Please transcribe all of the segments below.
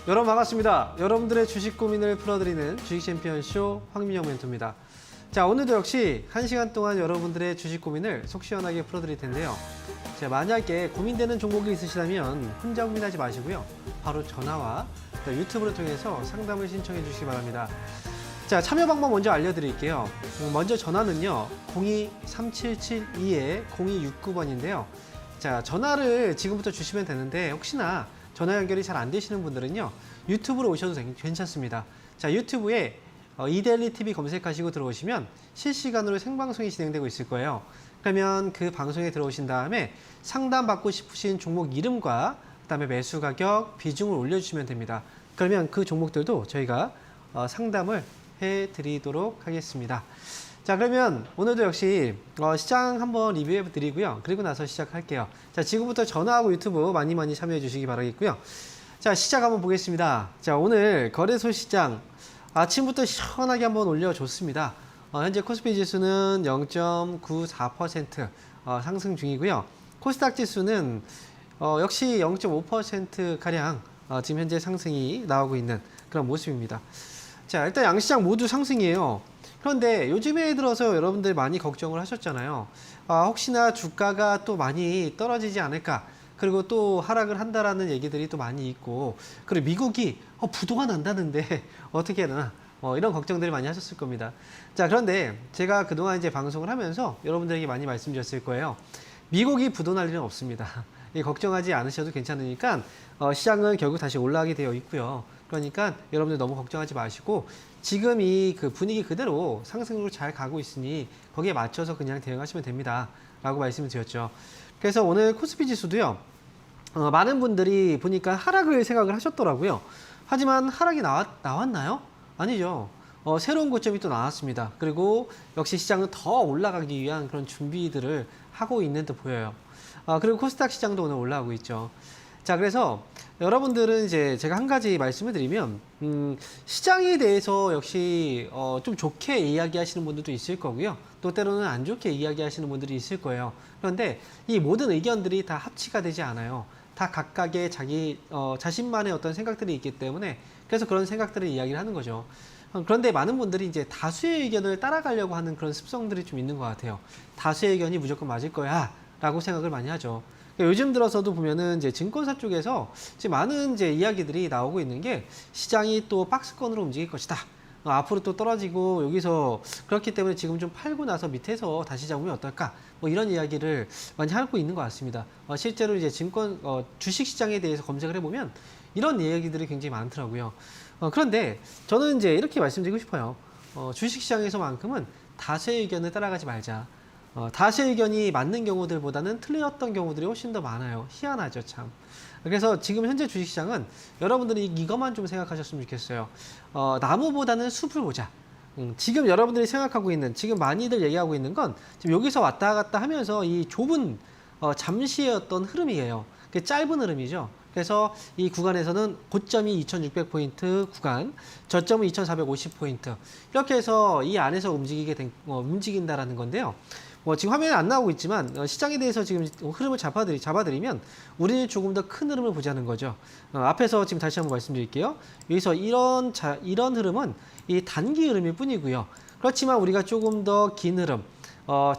여러분 반갑습니다. 여러분들의 주식 고민을 풀어드리는 주식 챔피언쇼 황민영 멘토입니다. 자, 오늘도 역시 1시간 동안 여러분들의 주식 고민을 속 시원하게 풀어드릴 텐데요. 자, 만약에 고민되는 종목이 있으시다면 혼자 고민하지 마시고요. 바로 전화와 유튜브를 통해서 상담을 신청해 주시기 바랍니다. 자, 참여 방법 먼저 알려드릴게요. 먼저 전화는요. 02-3772-0269번인데요. 자, 전화를 지금부터 주시면 되는데 혹시나 전화 연결이 잘 안 되시는 분들은요. 유튜브로 오셔도 괜찮습니다. 자, 유튜브에 이데일리 TV 검색하시고 들어오시면 실시간으로 생방송이 진행되고 있을 거예요. 그러면 그 방송에 들어오신 다음에 상담받고 싶으신 종목 이름과 그다음에 매수 가격, 비중을 올려주시면 됩니다. 그러면 그 종목들도 저희가 상담을 해드리도록 하겠습니다. 자, 그러면 오늘도 역시 시장 한번 리뷰해 드리고요. 그리고 나서 시작할게요. 자, 지금부터 전화하고 유튜브 많이 참여해 주시기 바라겠고요. 자, 시작 한번 보겠습니다. 자, 오늘 거래소 시장 아침부터 시원하게 한번 올려줬습니다. 현재 코스피 지수는 0.94% 상승 중이고요. 코스닥 지수는 역시 0.5%가량 지금 현재 상승이 나오고 있는 그런 모습입니다. 자, 일단 양시장 모두 상승이에요. 그런데 요즘에 들어서 여러분들 많이 걱정을 하셨잖아요. 혹시나 주가가 또 많이 떨어지지 않을까. 그리고 또 하락을 한다라는 얘기들이 또 많이 있고, 그리고 미국이 부도가 난다는데 어떻게 하나 이런 걱정들이 많이 하셨을 겁니다. 자, 그런데 제가 그동안 이제 방송을 하면서 여러분들에게 많이 말씀드렸을 거예요. 미국이 부도 날 일은 없습니다. 걱정하지 않으셔도 괜찮으니까 시장은 결국 다시 올라가게 되어 있고요. 그러니까 여러분들 너무 걱정하지 마시고 지금 이 그 분위기 그대로 상승으로 잘 가고 있으니 거기에 맞춰서 그냥 대응하시면 됩니다. 라고 말씀을 드렸죠. 그래서 오늘 코스피 지수도요. 많은 분들이 보니까 하락을 생각을 하셨더라고요. 하지만 하락이 나왔나요? 아니죠. 새로운 고점이 또 나왔습니다. 그리고 역시 시장은 더 올라가기 위한 그런 준비들을 하고 있는 듯 보여요. 그리고 코스닥 시장도 오늘 올라가고 있죠. 자, 그래서 여러분들은 이제 제가 한 가지 말씀을 드리면, 시장에 대해서 역시 좀 좋게 이야기하시는 분들도 있을 거고요. 또 때로는 안 좋게 이야기하시는 분들이 있을 거예요. 그런데 이 모든 의견들이 다 합치가 되지 않아요. 다 각각의 자신만의 어떤 생각들이 있기 때문에 그래서 그런 생각들을 이야기를 하는 거죠. 그런데 많은 분들이 이제 다수의 의견을 따라가려고 하는 그런 습성들이 좀 있는 것 같아요. 다수의 의견이 무조건 맞을 거야 라고 생각을 많이 하죠. 요즘 들어서도 보면은 이제 증권사 쪽에서 지금 많은 이제 이야기들이 나오고 있는 게 시장이 또 박스권으로 움직일 것이다. 앞으로 또 떨어지고 여기서 그렇기 때문에 지금 좀 팔고 나서 밑에서 다시 잡으면 어떨까? 뭐 이런 이야기를 많이 하고 있는 것 같습니다. 실제로 이제 주식 시장에 대해서 검색을 해보면 이런 이야기들이 굉장히 많더라고요. 그런데 저는 이제 이렇게 말씀드리고 싶어요. 주식 시장에서만큼은 다수의 의견을 따라가지 말자. 다수의 의견이 맞는 경우들보다는 틀렸던 경우들이 훨씬 더 많아요. 희한하죠, 참. 그래서 지금 현재 주식시장은 여러분들이 이것만 좀 생각하셨으면 좋겠어요. 나무보다는 숲을 보자. 지금 여러분들이 생각하고 있는, 지금 많이들 얘기하고 있는 건 지금 여기서 왔다 갔다 하면서 이 좁은 잠시의 어떤 흐름이에요. 짧은 흐름이죠. 그래서 이 구간에서는 고점이 2600포인트 구간, 저점은 2450포인트. 이렇게 해서 이 안에서 움직인다라는 건데요. 지금 화면에 안 나오고 있지만 시장에 대해서 지금 흐름을 잡아드리면 우리는 조금 더 큰 흐름을 보자는 거죠. 앞에서 지금 다시 한번 말씀드릴게요. 여기서 이런 흐름은 이 단기 흐름일 뿐이고요. 그렇지만 우리가 조금 더 긴 흐름,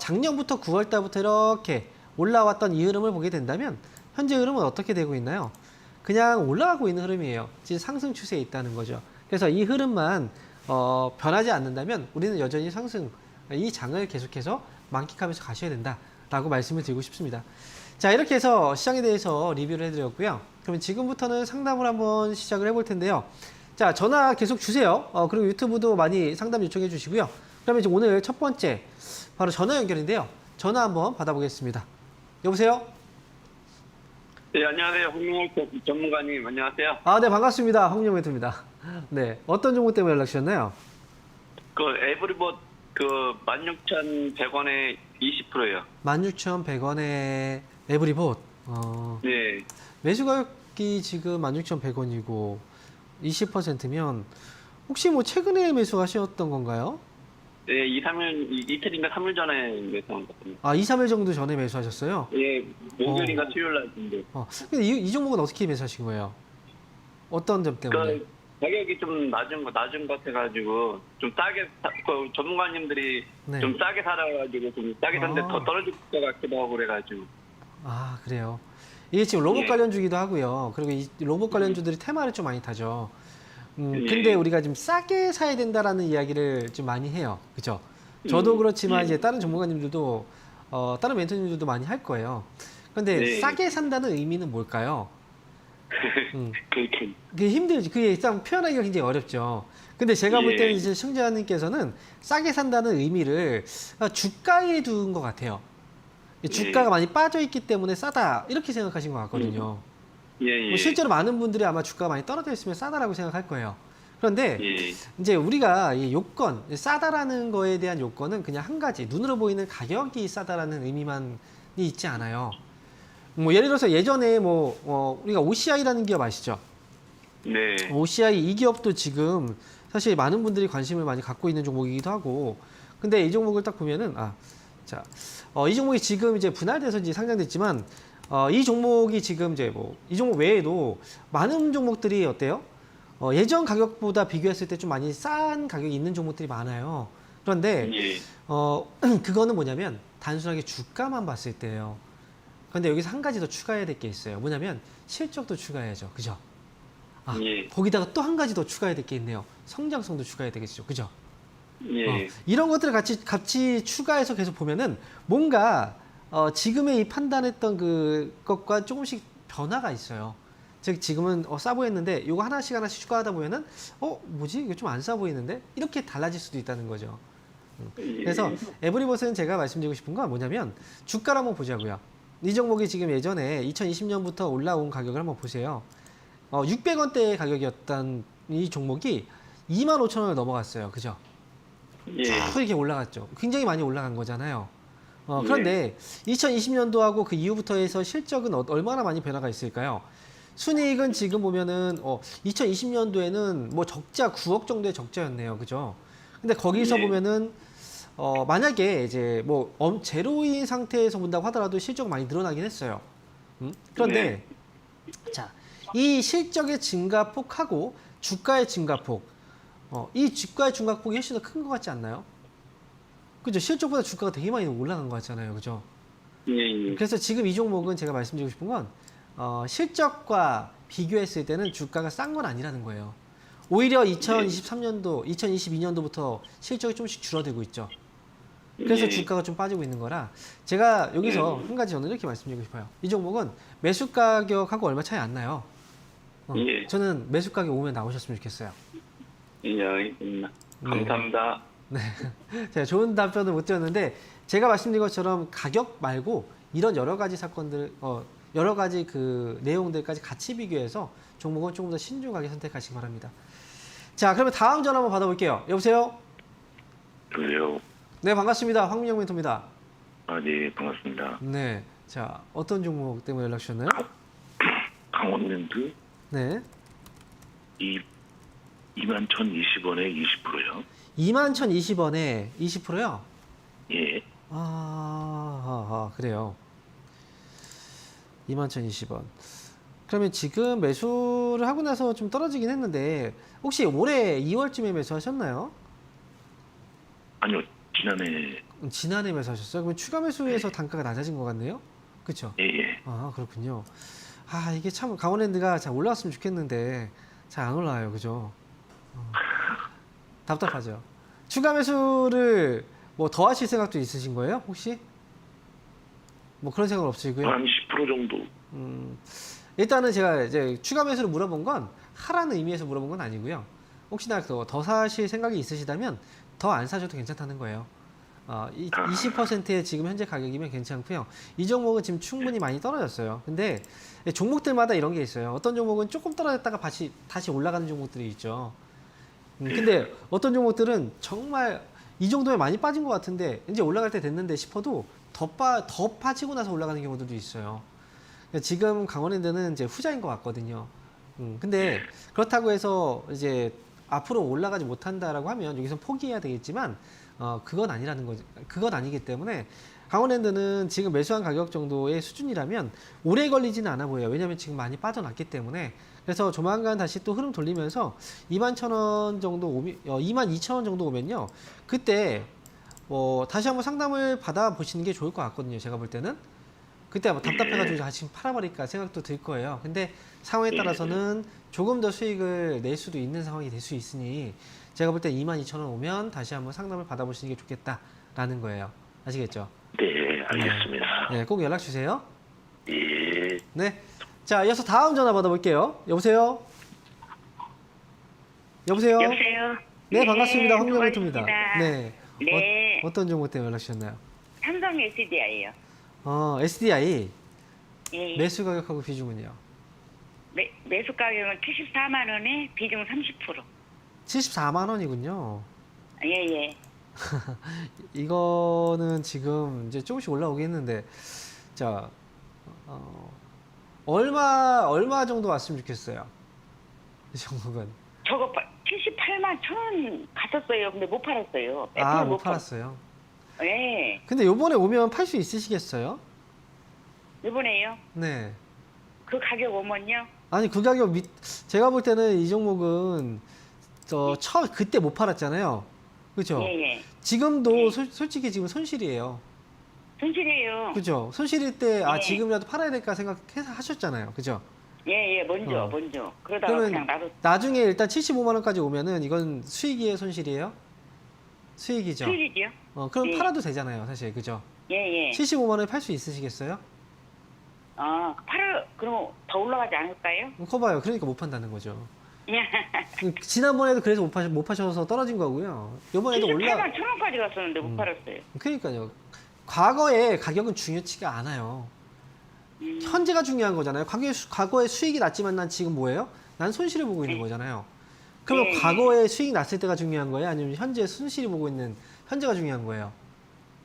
작년부터 9월 달부터 이렇게 올라왔던 이 흐름을 보게 된다면 현재 흐름은 어떻게 되고 있나요? 그냥 올라가고 있는 흐름이에요. 지금 상승 추세에 있다는 거죠. 그래서 이 흐름만 변하지 않는다면 우리는 여전히 이 장을 계속해서 만끽하면서 가셔야 된다라고 말씀을 드리고 싶습니다. 자, 이렇게 해서 시장에 대해서 리뷰를 해드렸고요. 그러면 지금부터는 상담을 한번 시작을 해볼 텐데요. 자, 전화 계속 주세요. 그리고 유튜브도 많이 상담 요청해 주시고요. 그러면 이제 오늘 첫 번째 바로 전화 연결인데요. 전화 한번 받아보겠습니다. 여보세요? 네, 안녕하세요. 홍명호 전문가님, 안녕하세요. 네, 반갑습니다. 홍명호입니다. 네, 어떤 종목 때문에 연락 주셨나요? 에브리봇 16,100원에 20%예요. 16,100원에 에브리봇. 네. 매수 가격이 지금 16,100원이고 20%면 혹시 뭐 최근에 매수하셨던 건가요? 네, 이틀인가 3일 전에 매수한 것 같습니다. 2, 3일 정도 전에 매수하셨어요? 예, 목요일인가 수요일 날 정도. 근데 이 종목은 어떻게 매수하신 거예요? 어떤 점 때문에? 그 가격이 좀 낮은 것 같아가지고 좀 싸게 그 전문가님들이 네. 좀 싸게 살아가지고 좀 싸게 샀는데 아. 더 떨어질 것 같기도 하고 그래가지고. 아, 그래요. 이게 지금 로봇 예. 관련주기도 하고요. 그리고 이 로봇 관련주들이 테마를 좀 많이 타죠. 예. 근데 우리가 좀 싸게 사야 된다라는 이야기를 좀 많이 해요. 그죠? 저도 그렇지만 예. 이제 다른 전문가님들도, 다른 멘토님들도 많이 할 거예요. 근데 네. 싸게 산다는 의미는 뭘까요? 그렇게. 그게 힘들지. 그게 일단 표현하기가 굉장히 어렵죠. 근데 제가 볼 예. 때는 이제 시청자님께서는 싸게 산다는 의미를 주가에 둔 것 같아요. 주가가 많이 빠져 있기 때문에 싸다 이렇게 생각하신 것 같거든요. 예. 뭐 실제로 많은 분들이 아마 주가가 많이 떨어져 있으면 싸다라고 생각할 거예요. 그런데 예. 이제 우리가 이 요건, 싸다라는 거에 대한 요건은 그냥 한 가지, 눈으로 보이는 가격이 싸다라는 의미만 있지 않아요. 뭐 예를 들어서 예전에 우리가 OCI라는 기업 아시죠? 네. OCI 이 기업도 지금 사실 많은 분들이 관심을 많이 갖고 있는 종목이기도 하고, 근데 이 종목을 딱 보면은 이 종목이 지금 이제 분할돼서 이제 상장됐지만, 이 종목이 지금 이제 이 종목 외에도 많은 종목들이 어때요? 예전 가격보다 비교했을 때 좀 많이 싼 가격이 있는 종목들이 많아요. 그런데 예. 그거는 뭐냐면 단순하게 주가만 봤을 때예요. 그런데 여기서 한 가지 더 추가해야 될 게 있어요. 뭐냐면 실적도 추가해야죠. 그죠? 예. 거기다가 또 한 가지 더 추가해야 될 게 있네요. 성장성도 추가해야 되겠죠. 그죠? 예. 이런 것들을 같이 추가해서 계속 보면은 뭔가 지금의 이 판단했던 그것과 조금씩 변화가 있어요. 즉 지금은 싸 보였는데 이거 하나씩 추가하다 보면은 뭐지? 이거 좀 안 싸 보이는데? 이렇게 달라질 수도 있다는 거죠. 그래서 에브리봇은 제가 말씀드리고 싶은 건 뭐냐면 주가를 한번 보자고요. 이 종목이 지금 예전에 2020년부터 올라온 가격을 한번 보세요. 600원대의 가격이었던 이 종목이 25,000원을 넘어갔어요. 그죠? 예. 쭉 이렇게 올라갔죠. 굉장히 많이 올라간 거잖아요. 그런데 2020년도하고 그 이후부터 해서 실적은 얼마나 많이 변화가 있을까요? 순이익은 지금 보면은 2020년도에는 뭐 적자 9억 정도의 적자였네요. 그죠? 근데 거기서 보면은 만약에 이제 제로인 상태에서 본다고 하더라도 실적이 많이 늘어나긴 했어요. 그런데 자, 이 실적의 증가폭하고 주가의 증가폭, 이 주가의 증가폭이 훨씬 더 큰 것 같지 않나요? 그죠? 실적보다 주가가 되게 많이 올라간 것 같잖아요. 그죠? 예. 그래서 지금 이 종목은 제가 말씀드리고 싶은 건 실적과 비교했을 때는 주가가 싼 건 아니라는 거예요. 오히려 2023년도, 2022년도부터 실적이 조금씩 줄어들고 있죠. 그래서 주가가 좀 빠지고 있는 거라 제가 여기서 한 가지 저는 이렇게 말씀드리고 싶어요. 이 종목은 매수 가격하고 얼마 차이 안 나요. 저는 매수 가격 오면 나오셨으면 좋겠어요. 예, 알겠습니다. 감사합니다. 네. 제가 좋은 답변을 못 드렸는데 제가 말씀드린 것처럼 가격 말고 이런 여러 가지 사건들, 여러 가지 그 내용들까지 같이 비교해서 종목은 조금 더 신중하게 선택하시기 바랍니다. 자, 그러면 다음 전화 한번 받아볼게요. 여보세요? 여보세요. 네, 반갑습니다. 황민영 멘토입니다. 네, 반갑습니다. 네. 자, 어떤 종목 때문에 연락 주셨나요? 강원랜드 네. 21,020원에 20%요. 21,020원에 20%요? 예. 그래요. 21,020원. 그러면 지금 매수를 하고 나서 좀 떨어지긴 했는데 혹시 올해 2월쯤에 매수하셨나요? 아니요, 지난해. 지난해 매수하셨어요? 그러면 추가 매수에서 단가가 낮아진 것 같네요? 그렇죠? 예. 그렇군요. 이게 참 강원랜드가 잘 올라왔으면 좋겠는데 잘 안 올라와요. 그죠? 답답하죠. 추가 매수를 더 하실 생각도 있으신 거예요? 혹시? 그런 생각 없으시고요? 한 10% 정도. 일단은 제가 이제 추가 매수를 물어본 건 하라는 의미에서 물어본 건 아니고요. 혹시나 더 사실 생각이 있으시다면 더 안 사셔도 괜찮다는 거예요. 20%의 지금 현재 가격이면 괜찮고요. 이 종목은 지금 충분히 많이 떨어졌어요. 근데 종목들마다 이런 게 있어요. 어떤 종목은 조금 떨어졌다가 다시 올라가는 종목들이 있죠. 근데 어떤 종목들은 정말 이 정도에 많이 빠진 것 같은데 이제 올라갈 때 됐는데 싶어도 더 빠지고 나서 올라가는 경우들도 있어요. 지금 강원랜드는 이제 후자인 것 같거든요. 근데 그렇다고 해서 이제 앞으로 올라가지 못한다라고 하면 여기서 포기해야 되겠지만 그건 아니라는 거죠. 그건 아니기 때문에 강원랜드는 지금 매수한 가격 정도의 수준이라면 오래 걸리지는 않아 보여요. 왜냐하면 지금 많이 빠져났기 때문에. 그래서 조만간 다시 또 흐름 돌리면서 21,000원 정도 오면, 22,000원 정도 오면요. 그때 다시 한번 상담을 받아보시는 게 좋을 것 같거든요. 제가 볼 때는. 그때 뭐 답답해가지고 지금 팔아버릴까 생각도 들 거예요. 근데 상황에 따라서는 조금 더 수익을 낼 수도 있는 상황이 될 수 있으니 제가 볼 때 22,000원 오면 다시 한번 상담을 받아보시는 게 좋겠다라는 거예요. 아시겠죠? 네, 알겠습니다. 네, 꼭 연락 주세요. 예. 네. 자, 이어서 다음 전화 받아볼게요. 여보세요? 여보세요? 여보세요? 네, 반갑습니다. 네, 황명희입니다. 고맙습니다. 네. 네. 어떤 정보 때문에 연락 주셨나요? 삼성 SDI예요. SDI 예. 매수 가격하고 비중은요? 매수 가격은 74만 원에 비중 30%. 74만 원이군요. 예. 이거는 지금 이제 조금씩 올라오겠는데, 자, 얼마 정도 왔으면 좋겠어요? 이 종목은. 저거 78만 천 원 갔었어요. 근데 못 팔았어요. 못 팔았어요. 예. 근데 요번에 오면 팔 수 있으시겠어요? 이번에요. 네. 그 가격 오면요. 아니, 그 가격 제가 볼 때는 이 종목은, 그때 못 팔았잖아요. 그죠? 예. 지금도 솔직히 지금 손실이에요. 손실이에요. 그죠? 손실일 때, 예. 지금이라도 팔아야 될까 생각해서 하셨잖아요. 그죠? 예. 먼저. 그러다가 그냥 나도 나중에 일단 75만 원까지 오면은 이건 수익이에요, 손실이에요? 수익이죠. 수익이죠. 그럼 예. 팔아도 되잖아요, 사실. 그죠? 예. 75만 원에 팔 수 있으시겠어요? 그럼 더 올라가지 않을까요? 커봐요. 그러니까 못 판다는 거죠. 지난번에도 그래서 못 파셔서 떨어진 거고요. 이번에도 78만 천 원까지 갔었는데 못 팔았어요. 그러니까요. 과거의 가격은 중요치가 않아요. 현재가 중요한 거잖아요. 과거에 수익이 났지만 난 지금 뭐예요? 난 손실을 보고 있는 거잖아요. 그러면 네. 과거에 수익이 났을 때가 중요한 거예요? 아니면 현재 손실이 보고 있는 현재가 중요한 거예요?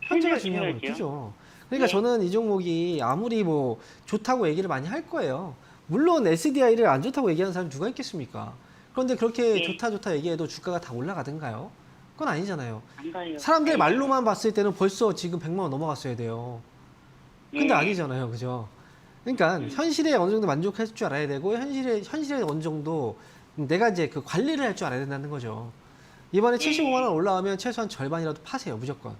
현재가 중요한 거예요. 중요하죠. 그죠? 그러니까 네. 저는 이 종목이 아무리 뭐 좋다고 얘기를 많이 할 거예요. 물론 SDI를 안 좋다고 얘기하는 사람 누가 있겠습니까? 그런데 그렇게 네. 좋다 얘기해도 주가가 다 올라가든가요? 그건 아니잖아요. 안 가요. 사람들이 네. 말로만 봤을 때는 벌써 지금 100만 원 넘어갔어야 돼요. 근데 예. 아니잖아요. 그죠? 그러니까 현실에 어느 정도 만족할 줄 알아야 되고 현실에 어느 정도 내가 이제 그 관리를 할 줄 알아야 된다는 거죠. 이번에 75만 원 올라오면 최소한 절반이라도 파세요. 무조건.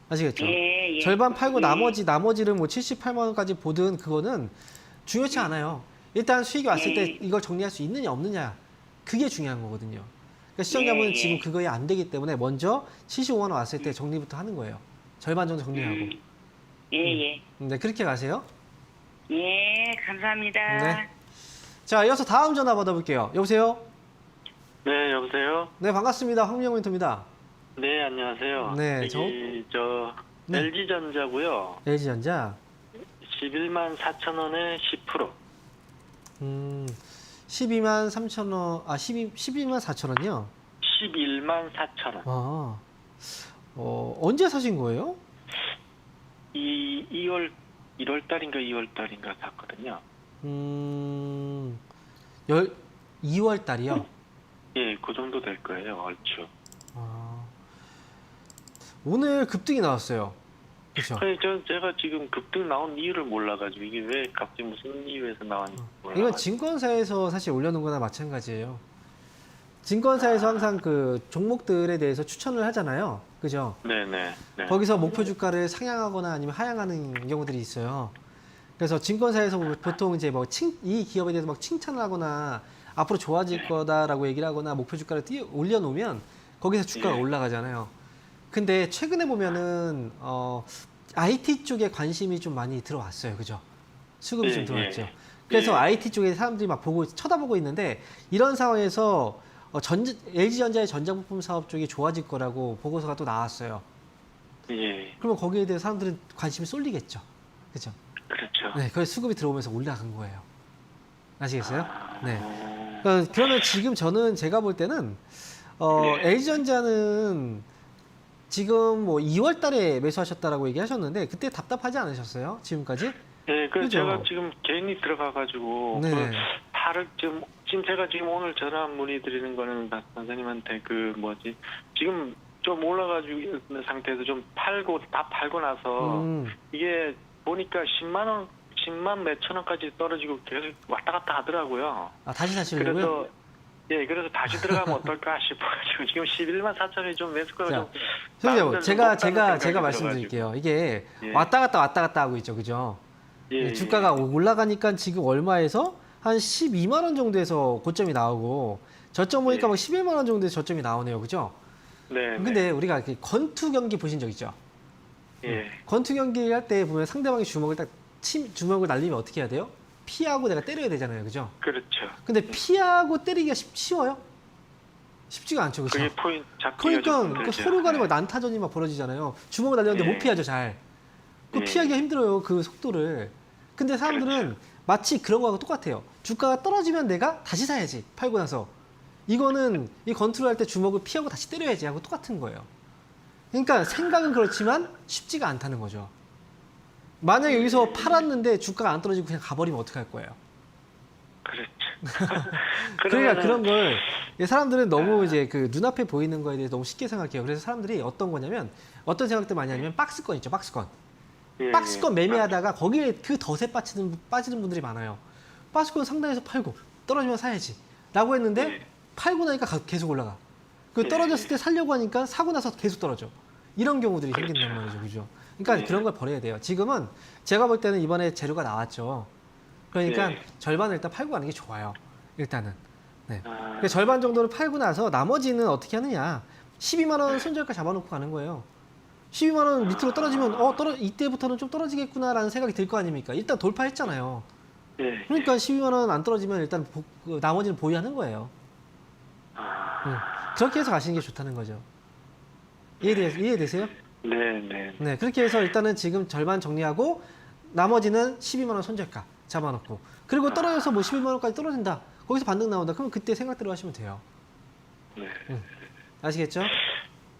아시겠죠? 예. 절반 팔고 예. 나머지를 뭐 78만 원까지 보든 그거는 중요치 않아요. 일단 수익이 왔을 때 이걸 정리할 수 있느냐 없느냐 그게 중요한 거거든요. 그러니까 시청자분은 지금 그거에 안 되기 때문에 먼저 75만 원 왔을 때 정리부터 하는 거예요. 절반 정도 정리하고. 예. 네, 그렇게 가세요. 예, 감사합니다. 네. 자, 이어서 다음 전화 받아볼게요. 여보세요? 네, 여보세요? 네, 반갑습니다. 황명민입니다. 네, 안녕하세요. 네, 여기 네. LG전자고요. LG전자. 11만 4천 원에 10%. 12만 3천 원, 12만 4천 원이요? 11만 4천 원. 언제 사신 거예요? 1월 달인가 2월 달인가 샀거든요. 2월 달이요? 예, 그 정도 될 거예요, 얼추. 오늘 급등이 나왔어요. 그렇죠? 아니, 제가 지금 급등 나온 이유를 몰라가지고 이게 왜 갑자기 무슨 이유에서 나왔는지 몰라가지고. 이건 증권사에서 사실 올려놓은 거나 마찬가지예요. 증권사에서 항상 그 종목들에 대해서 추천을 하잖아요. 그죠? 네네. 네. 거기서 목표 주가를 상향하거나 아니면 하향하는 경우들이 있어요. 그래서 증권사에서 보통 이제 이 기업에 대해서 막 칭찬을 하거나 앞으로 좋아질 거다라고 얘기를 하거나 목표 주가를 올려놓으면 거기서 주가가 올라가잖아요. 근데 최근에 보면은 IT 쪽에 관심이 좀 많이 들어왔어요. 그죠? 수급이 좀 들어왔죠. 그래서 IT 쪽에 사람들이 막 쳐다보고 있는데 이런 상황에서 LG전자의 전자부품 사업 쪽이 좋아질 거라고 보고서가 또 나왔어요. 예. 그러면 거기에 대해 사람들은 관심이 쏠리겠죠. 그죠? 그렇죠. 네, 그래서 수급이 들어오면서 올라간 거예요. 아시겠어요? 네. 그러면 지금 저는 제가 볼 때는 LG전자는 지금 뭐 2월 달에 매수하셨다라고 얘기하셨는데 그때 답답하지 않으셨어요? 지금까지? 네, 그 그죠? 제가 지금 괜히 들어가가지고 네. 그 팔을 지금 제가 지금 오늘 전화 문의 드리는 거는 선생님한테 지금 좀 올라가지고 있는 상태에서 좀 다 팔고 나서 이게 보니까 10만 몇천 원까지 떨어지고 계속 왔다 갔다 하더라고요. 아, 다시 사시려고요? 그래서 다시 들어가면 어떨까 싶어가지고 지금 11만 4천원이 좀 매수가가 자, 좀 선생님, 나름대로 제가 높다는 생각이 말씀드릴게요. 이게 예. 왔다 갔다 하고 있죠, 그죠? 예, 주가가 올라가니까 지금 얼마에서 한 12만 원 정도에서 고점이 나오고 저점 보니까 예. 막 11만 원 정도에서 저점이 나오네요, 그죠? 네. 근데 우리가 그 권투 경기 보신 적 있죠? 예. 권투 경기 할 때 보면 상대방이 주먹을 날리면 어떻게 해야 돼요? 피하고 내가 때려야 되잖아요, 그죠? 그렇죠. 근데 피하고 때리기가 쉬워요? 쉽지가 않죠, 그죠? 그게 포인트 잡기가 좀 그러니까 그 힘들죠. 서로 간에 막 네. 난타전이 막 벌어지잖아요. 주먹을 날렸는데 예. 못 피하죠, 잘. 그 예. 피하기가 힘들어요, 그 속도를. 근데 사람들은 그렇죠. 마치 그런 거하고 똑같아요. 주가가 떨어지면 내가 다시 사야지, 팔고 나서. 이거는 이 건투를 할 때 주먹을 피하고 다시 때려야지 하고 똑같은 거예요. 그러니까 생각은 그렇지만 쉽지가 않다는 거죠. 만약에 여기서 팔았는데 주가가 안 떨어지고 그냥 가버리면 어떡할 거예요? 그렇죠. 그러니까 그런 걸 사람들은 너무 이제 그 눈앞에 보이는 거에 대해서 너무 쉽게 생각해요. 그래서 사람들이 어떤 거냐면 어떤 생각들 많이 하냐면 박스권 있죠, 박스권. 예, 박스권 예. 매매하다가 거기에 그 덫에 빠지는 분들이 많아요. 박스권 상단에서 팔고 떨어지면 사야지 라고 했는데 예. 팔고 나니까 계속 올라가. 그 예. 떨어졌을 때 살려고 하니까 사고 나서 계속 떨어져. 이런 경우들이 생긴단 말이죠, 그죠? 그러니까 예. 그런 걸 버려야 돼요. 지금은 제가 볼 때는 이번에 재료가 나왔죠. 그러니까 예. 절반을 일단 팔고 가는 게 좋아요. 일단은. 네. 아, 그 절반 정도를 팔고 나서 나머지는 어떻게 하느냐. 12만 원 손절가 잡아놓고 가는 거예요. 12만 원 밑으로 떨어지면 이때부터는 좀 떨어지겠구나라는 생각이 들 거 아닙니까? 일단 돌파했잖아요. 예. 그러니까 12만 원 안 떨어지면 일단 나머지는 보유하는 거예요. 아, 그렇게 해서 가시는 게 좋다는 거죠. 이해되세요? 네, 네. 네, 그렇게 해서 일단은 지금 절반 정리하고 나머지는 12만 원 손절가 잡아놓고 그리고 떨어져서 뭐 11만 원까지 떨어진다. 거기서 반등 나온다. 그러면 그때 생각대로 하시면 돼요. 네. 아시겠죠?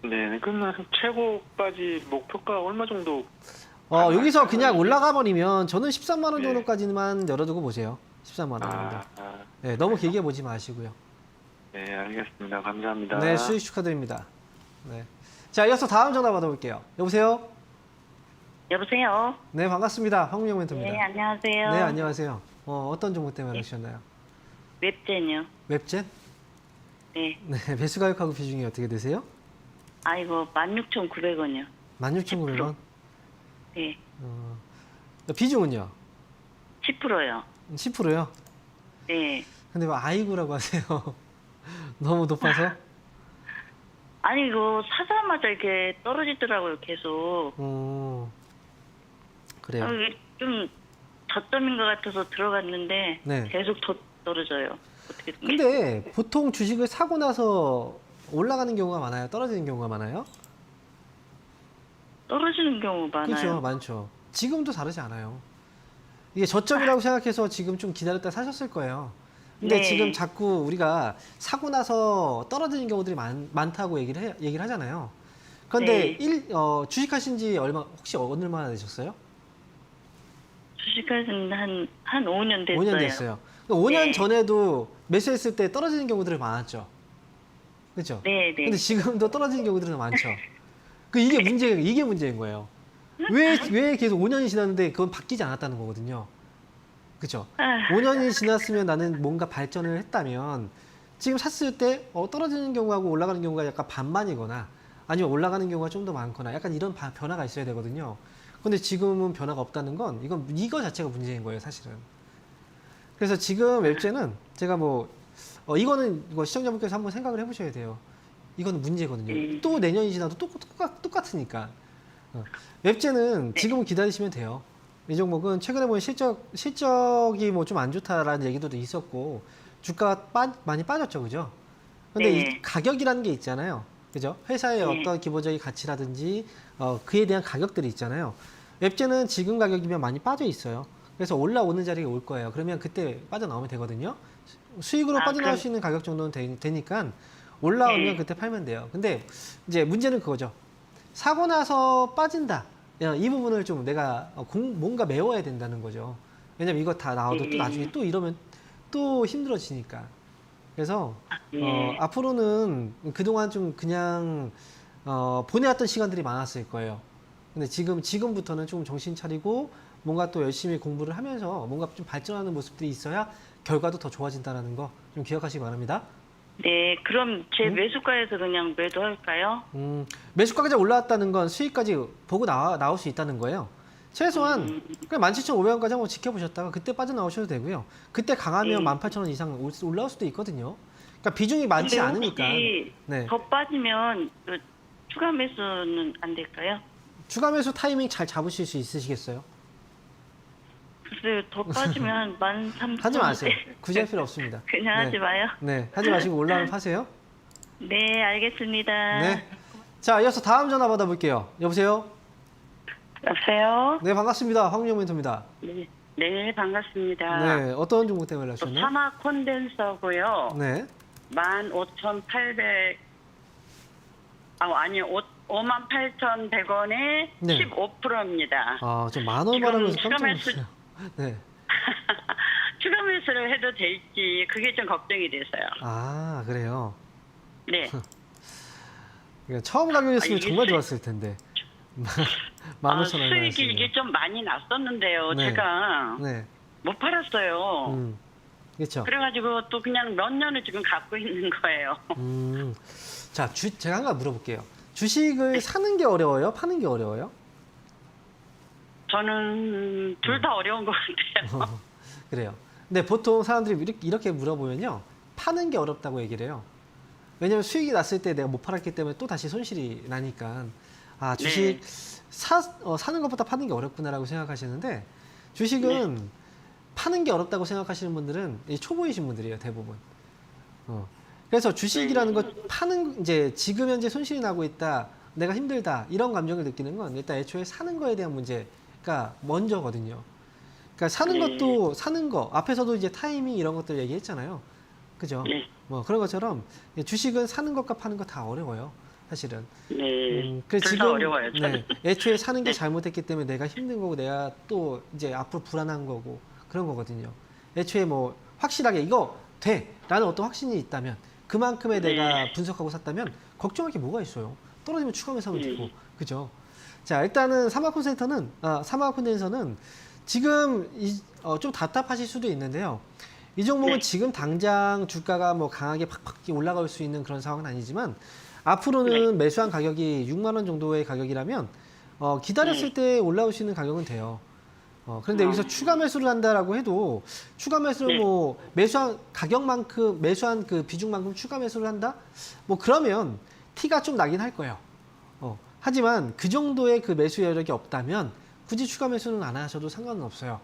네, 그러면 최고까지 목표가 얼마 정도? 여기서 그냥 올라가 버리면 저는 13만 원 네. 정도까지만 열어두고 보세요. 13만 원 정도. 네, 너무 길게 보지 마시고요. 네, 알겠습니다. 감사합니다. 네, 수익 축하드립니다. 네. 자, 이어서 다음 전화 받아볼게요. 여보세요? 여보세요? 네, 반갑습니다. 황민영 멘토입니다. 네, 안녕하세요. 네, 안녕하세요. 어떤 종목 때문에 그러셨나요? 웹젠이요. 웹젠? 네. 네, 매수 가격하고 비중이 어떻게 되세요? 아이고, 16,900원이요. 16,900원? 네. 비중은요? 10%요. 10%요? 네. 근데 왜 아이고라고 하세요? 너무 높아서? 아니, 이거 사자마자 이렇게 떨어지더라고요, 계속. 그래요. 좀 저점인 것 같아서 들어갔는데 네. 계속 더 떨어져요. 어떻게 된 게? 근데 보통 주식을 사고 나서 올라가는 경우가 많아요? 떨어지는 경우가 많아요? 떨어지는 경우 많아요. 그렇죠. 많죠. 지금도 다르지 않아요. 이게 저점이라고 생각해서 지금 좀 기다렸다 사셨을 거예요. 근데 네. 지금 자꾸 우리가 사고 나서 떨어지는 경우들이 많다고 얘기를 하잖아요. 그런데 네. 주식하신 지 혹시 얼마나 되셨어요? 주식하신 한 5년 됐어요. 5년 됐어요. 5년 네. 전에도 매수했을 때 떨어지는 경우들이 많았죠. 그렇죠? 네, 네. 근데 지금도 떨어지는 경우들은 많죠. 이게 문제인 거예요. 왜 계속 5년이 지났는데 그건 바뀌지 않았다는 거거든요. 그죠? 아. 5년이 지났으면 나는 뭔가 발전을 했다면 지금 샀을 때 떨어지는 경우하고 올라가는 경우가 약간 반반이거나 아니면 올라가는 경우가 좀 더 많거나 약간 이런 변화가 있어야 되거든요. 근데 지금은 변화가 없다는 건 이거 자체가 문제인 거예요, 사실은. 그래서 지금 웹제는 제가 이거 시청자분께서 한번 생각을 해보셔야 돼요. 이거는 문제거든요. 또 내년이 지나도 똑같으니까. 웹제는 지금은 기다리시면 돼요. 이 종목은 최근에 보면 실적이 좀 안 좋다라는 얘기도 있었고 주가가 많이 빠졌죠, 그죠? 근데 네. 이 가격이라는 게 있잖아요, 그죠? 회사의 네. 어떤 기본적인 가치라든지 그에 대한 가격들이 있잖아요. 웹제는 지금 가격이면 많이 빠져 있어요. 그래서 올라오는 자리에 올 거예요. 그러면 그때 빠져나오면 되거든요. 수익으로 빠져나올 수 있는 가격 정도는 되니까 올라오면 네. 그때 팔면 돼요. 근데 이제 문제는 그거죠. 사고 나서 빠진다. 이 부분을 좀 내가 뭔가 메워야 된다는 거죠. 왜냐면 이거 다 나와도 또 나중에 또 이러면 또 힘들어지니까. 그래서 예. 앞으로는 그동안 좀 그냥 보내왔던 시간들이 많았을 거예요. 근데 지금부터는 좀 정신 차리고 뭔가 또 열심히 공부를 하면서 뭔가 좀 발전하는 모습들이 있어야 결과도 더 좋아진다는 거 좀 기억하시기 바랍니다. 네, 그럼 제 매수가에서 그냥 매도할까요? 매수가까지 올라왔다는 건 수익까지 보고 나올 수 있다는 거예요. 최소한 17,500원까지 한번 지켜보셨다가 그때 빠져나오셔도 되고요. 그때 강하면 18,000원 이상 올라올 수도 있거든요. 그러니까 비중이 많지 근데 않으니까. 혹시 네. 더 빠지면 그 추가 매수는 안 될까요? 추가 매수 타이밍 잘 잡으실 수 있으시겠어요? 글쎄요, 더 빠지면 13,000원. 하지 마세요. 굳이 할 필요 없습니다. 그냥 네. 하지 마요. 네, 하지 마시고 올라오면 파세요. 네, 알겠습니다. 네. 자, 이어서 다음 전화 받아볼게요. 여보세요? 여보세요? 네, 반갑습니다. 황윤영 멘토입니다. 네, 네 반갑습니다. 네, 어떤 종목 때문에 연락주셨나요? 사마 콘덴서고요. 네. 15,800, 아니, 58,100원에 네. 15%입니다. 아, 좀 만원 말하면서 지금 깜짝 추가 놀랐어요. 네. 추가 매수를 해도 될지 그게 좀 걱정이 돼서요. 아, 그래요. 네. 그러니까 처음 가격이었으면 이게 정말 수익- 좋았을 텐데. 15,000원. 수익이 이게 좀 많이 났었는데요. 네. 제가 네. 못 팔았어요. 그렇죠. 그래가지고 또 그냥 몇 년을 지금 갖고 있는 거예요. 자, 제가 한 가지 물어볼게요. 주식을 사는 게 어려워요? 파는 게 어려워요? 저는 둘 다 어려운 것 같아요. 그래요. 근데 보통 사람들이 이렇게 물어보면요. 파는 게 어렵다고 얘기를 해요. 왜냐면 수익이 났을 때 내가 못 팔았기 때문에 또 다시 손실이 나니까. 아, 주식 사는 것보다 파는 게 어렵구나라고 생각하시는데 주식은 파는 게 어렵다고 생각하시는 분들은 초보이신 분들이에요, 대부분. 그래서 주식이라는 것 파는 이제 지금 현재 손실이 나고 있다. 내가 힘들다. 이런 감정을 느끼는 건 일단 애초에 사는 거에 대한 문제가 먼저거든요. 그러니까 사는 것도 사는 거 앞에서도 이제 타이밍 이런 것들 얘기했잖아요. 그죠? 네. 뭐 그런 것처럼 주식은 사는 것과 파는 거 다 어려워요. 사실은. 네. 그래서 둘 다 어려워요. 저는. 네, 애초에 사는 게 잘못됐기 때문에 내가 힘든 거고 내가 또 이제 앞으로 불안한 거고 그런 거거든요. 애초에 뭐 확실하게 이거 돼라는 어떤 확신이 있다면 그만큼의 내가 분석하고 샀다면 걱정할 게 뭐가 있어요. 떨어지면 추가하면 사면 되고 그죠? 자, 일단은 사마콘덴서는 지금 좀 답답하실 수도 있는데요. 이 종목은 지금 당장 주가가 뭐 강하게 팍팍 올라갈 수 있는 그런 상황은 아니지만 앞으로는 매수한 가격이 6만 원 정도의 가격이라면 기다렸을 때 올라올 수 있는 가격은 돼요. 그런데 여기서 추가 매수를 한다라고 해도 추가 매수를 뭐 매수한 가격만큼 매수한 그 비중만큼 추가 매수를 한다? 뭐 그러면 티가 좀 나긴 할 거예요. 하지만 그 정도의 그 매수 여력이 없다면 굳이 추가 매수는 안 하셔도 상관은 없어요.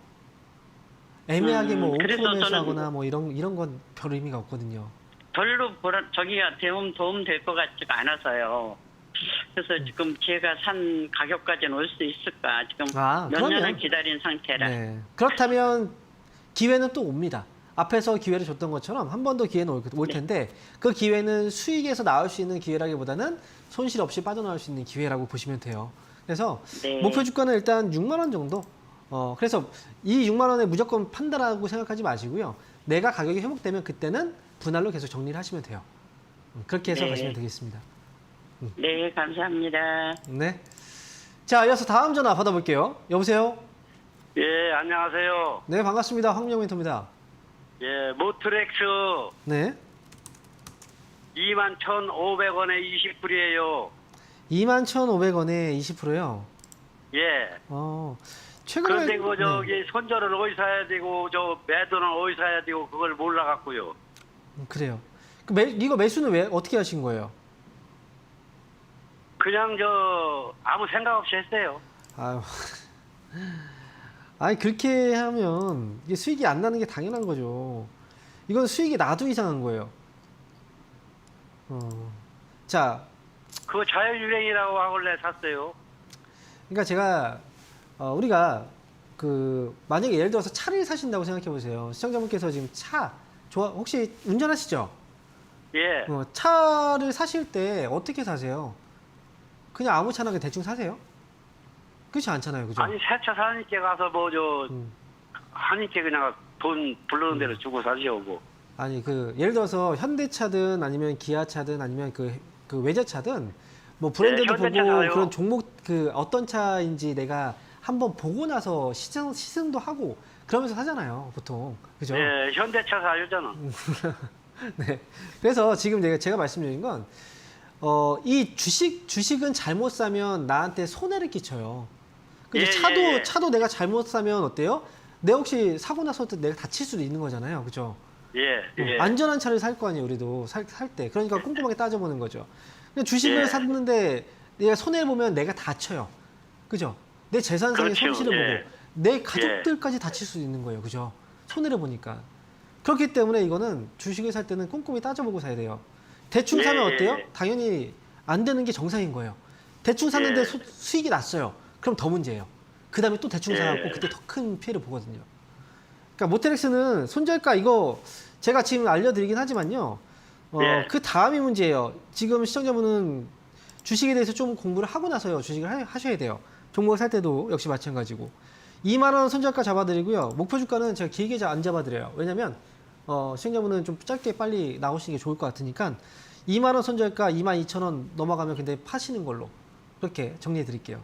애매하게 뭐 5% 그래서 매수하거나 뭐 이런 건 별 의미가 없거든요. 별로 저기가 도움 될 것 같지가 않아서요. 그래서 지금 제가 산 가격까지는 올 수 있을까 지금 몇 그러면, 년을 기다린 상태라. 네. 그렇다면 기회는 또 옵니다. 앞에서 기회를 줬던 것처럼 한 번 더 기회는 올 텐데 그 기회는 수익에서 나올 수 있는 기회라기보다는 손실 없이 빠져나올 수 있는 기회라고 보시면 돼요. 그래서 목표 주가는 일단 6만 원 정도. 그래서 이 6만 원에 무조건 판다라고 생각하지 마시고요. 내가 가격이 회복되면 그때는 분할로 계속 정리를 하시면 돼요. 그렇게 해서 가시면 되겠습니다. 네, 감사합니다. 네. 자, 이어서 다음 전화 받아볼게요. 여보세요? 예, 안녕하세요. 네, 반갑습니다. 황영 멘토입니다. 예, 모트렉스 네. 21,500원에 20불이에요. 21,500원에 20%요. 예. 최근에 그런데 그 저기 손절을 어디서 해야 되고 저 매도는 어디서 해야 되고 그걸 몰라갖고요. 그래요. 이거 매수는 왜 어떻게 하신 거예요? 그냥 저 아무 생각 없이 했어요. 아유. 아니 그렇게 하면 이게 수익이 안 나는 게 당연한 거죠. 이건 수익이 나도 이상한 거예요. 자, 그거 자율주행이라고 하길래 샀어요. 그러니까 제가 우리가 만약에 예를 들어서 차를 사신다고 생각해 보세요. 시청자분께서 지금 혹시 운전하시죠? 예. 차를 사실 때 어떻게 사세요? 그냥 아무 차나 그냥 대충 사세요? 그렇지 않잖아요, 그죠? 아니 새 차 사니까 가서 뭐 하니까 그냥 돈 부르는 대로 주고 사시오고. 아니 예를 들어서 현대차든 아니면 기아차든 아니면 그 외제차든 뭐 브랜드도 네, 보고 현대차 사요. 그런 종목 그 어떤 차인지 내가 한번 보고 나서 시승도 하고 그러면서 사잖아요, 보통. 그죠? 예, 현대차 사요 저는. 네. 그래서 지금 제가 말씀드린 건, 이 주식은 잘못 사면 나한테 손해를 끼쳐요. 그죠? 예, 예. 차도 내가 잘못 사면 어때요? 내가 혹시 사고 나서 내가 다칠 수도 있는 거잖아요. 그죠? 예, 예. 안전한 차를 살 거 아니에요, 우리도. 살 때. 그러니까 꼼꼼하게 따져보는 거죠. 근데 주식을 예. 샀는데 내가 손해보면 내가 다쳐요. 그죠? 내 재산상의 그렇죠. 손실을 예. 보고 내 가족들까지 다칠 수 있는 거예요. 그죠? 손해를 보니까. 그렇기 때문에 이거는 주식을 살 때는 꼼꼼히 따져보고 사야 돼요. 대충 사면 예, 어때요? 예. 당연히 안 되는 게 정상인 거예요. 대충 샀는데 예. 수익이 났어요. 그럼 더 문제예요. 그 다음에 또 대충 예. 사갖고 그때 더 큰 피해를 보거든요. 그러니까 모텔엑스는 손절가 이거 제가 지금 알려드리긴 하지만요. 예. 그 다음이 문제예요. 지금 시청자분은 주식에 대해서 좀 공부를 하고 나서요. 주식을 하셔야 돼요. 종목을 살 때도 역시 마찬가지고. 2만 원 손절가 잡아드리고요. 목표 주가는 제가 길게 안 잡아드려요. 왜냐면 시청자분은 좀 짧게 빨리 나오시는 게 좋을 것 같으니까 2만 원 손절가 22,000원 넘어가면 근데 파시는 걸로 그렇게 정리해 드릴게요.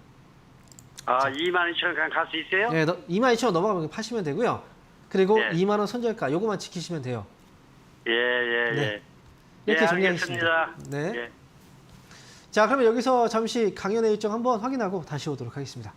아, 22,000원 갈 수 있어요? 네, 22,000원 넘어가면 파시면 되고요. 그리고 예. 2만 원 손절가 요거만 지키시면 돼요. 예, 예, 네. 예. 이렇게 예, 정리하겠습니다. 알겠습니다. 네. 예. 자, 그러면 여기서 잠시 강연의 일정 한번 확인하고 다시 오도록 하겠습니다.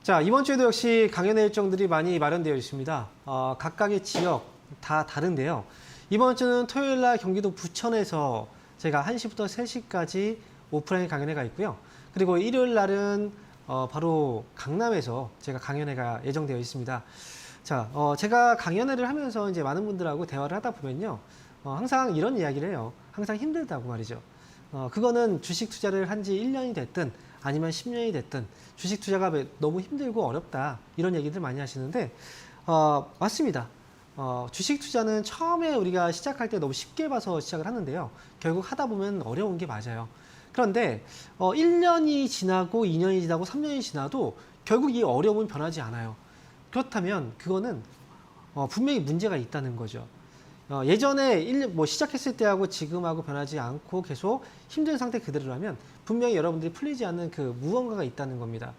자, 이번 주에도 역시 강연의 일정들이 많이 마련되어 있습니다. 각각의 지역 다 다른데요. 이번 주는 토요일 날 경기도 부천에서 제가 1시부터 3시까지 오프라인 강연회가 있고요. 그리고 일요일 날은 바로 강남에서 제가 강연회가 예정되어 있습니다. 자, 제가 강연회를 하면서 이제 많은 분들하고 대화를 하다 보면요. 항상 이런 이야기를 해요. 항상 힘들다고 말이죠. 그거는 주식 투자를 한 지 1년이 됐든 아니면 10년이 됐든 주식 투자가 너무 힘들고 어렵다 이런 얘기들 많이 하시는데 맞습니다. 주식 투자는 처음에 우리가 시작할 때 너무 쉽게 봐서 시작을 하는데요. 결국 하다 보면 어려운 게 맞아요. 그런데 1년이 지나고 2년이 지나고 3년이 지나도 결국 이 어려움은 변하지 않아요. 그렇다면 그거는 분명히 문제가 있다는 거죠. 예전에 시작했을 때하고 지금하고 변하지 않고 계속 힘든 상태 그대로라면 분명히 여러분들이 풀리지 않는 그 무언가가 있다는 겁니다.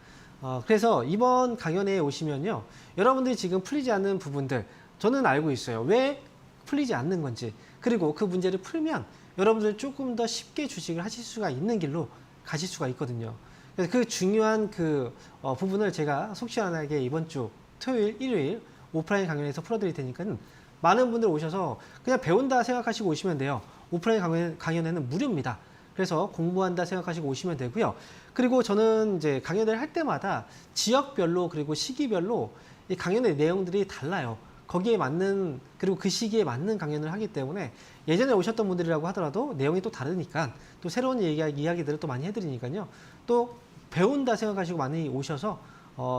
그래서 이번 강연에 오시면요. 여러분들이 지금 풀리지 않는 부분들 저는 알고 있어요. 왜 풀리지 않는 건지. 그리고 그 문제를 풀면 여러분들 조금 더 쉽게 주식을 하실 수가 있는 길로 가실 수가 있거든요. 그래서 그 중요한 그 부분을 제가 속 시원하게 이번 주 토요일, 일요일 오프라인 강연에서 풀어드릴 테니까는 많은 분들 오셔서 그냥 배운다 생각하시고 오시면 돼요. 오프라인 강연회는 무료입니다. 그래서 공부한다 생각하시고 오시면 되고요. 그리고 저는 이제 강연을 할 때마다 지역별로 그리고 시기별로 이 강연의 내용들이 달라요. 거기에 맞는 그리고 그 시기에 맞는 강연을 하기 때문에 예전에 오셨던 분들이라고 하더라도 내용이 또 다르니까 또 새로운 이야기들을 또 많이 해드리니까요. 또 배운다 생각하시고 많이 오셔서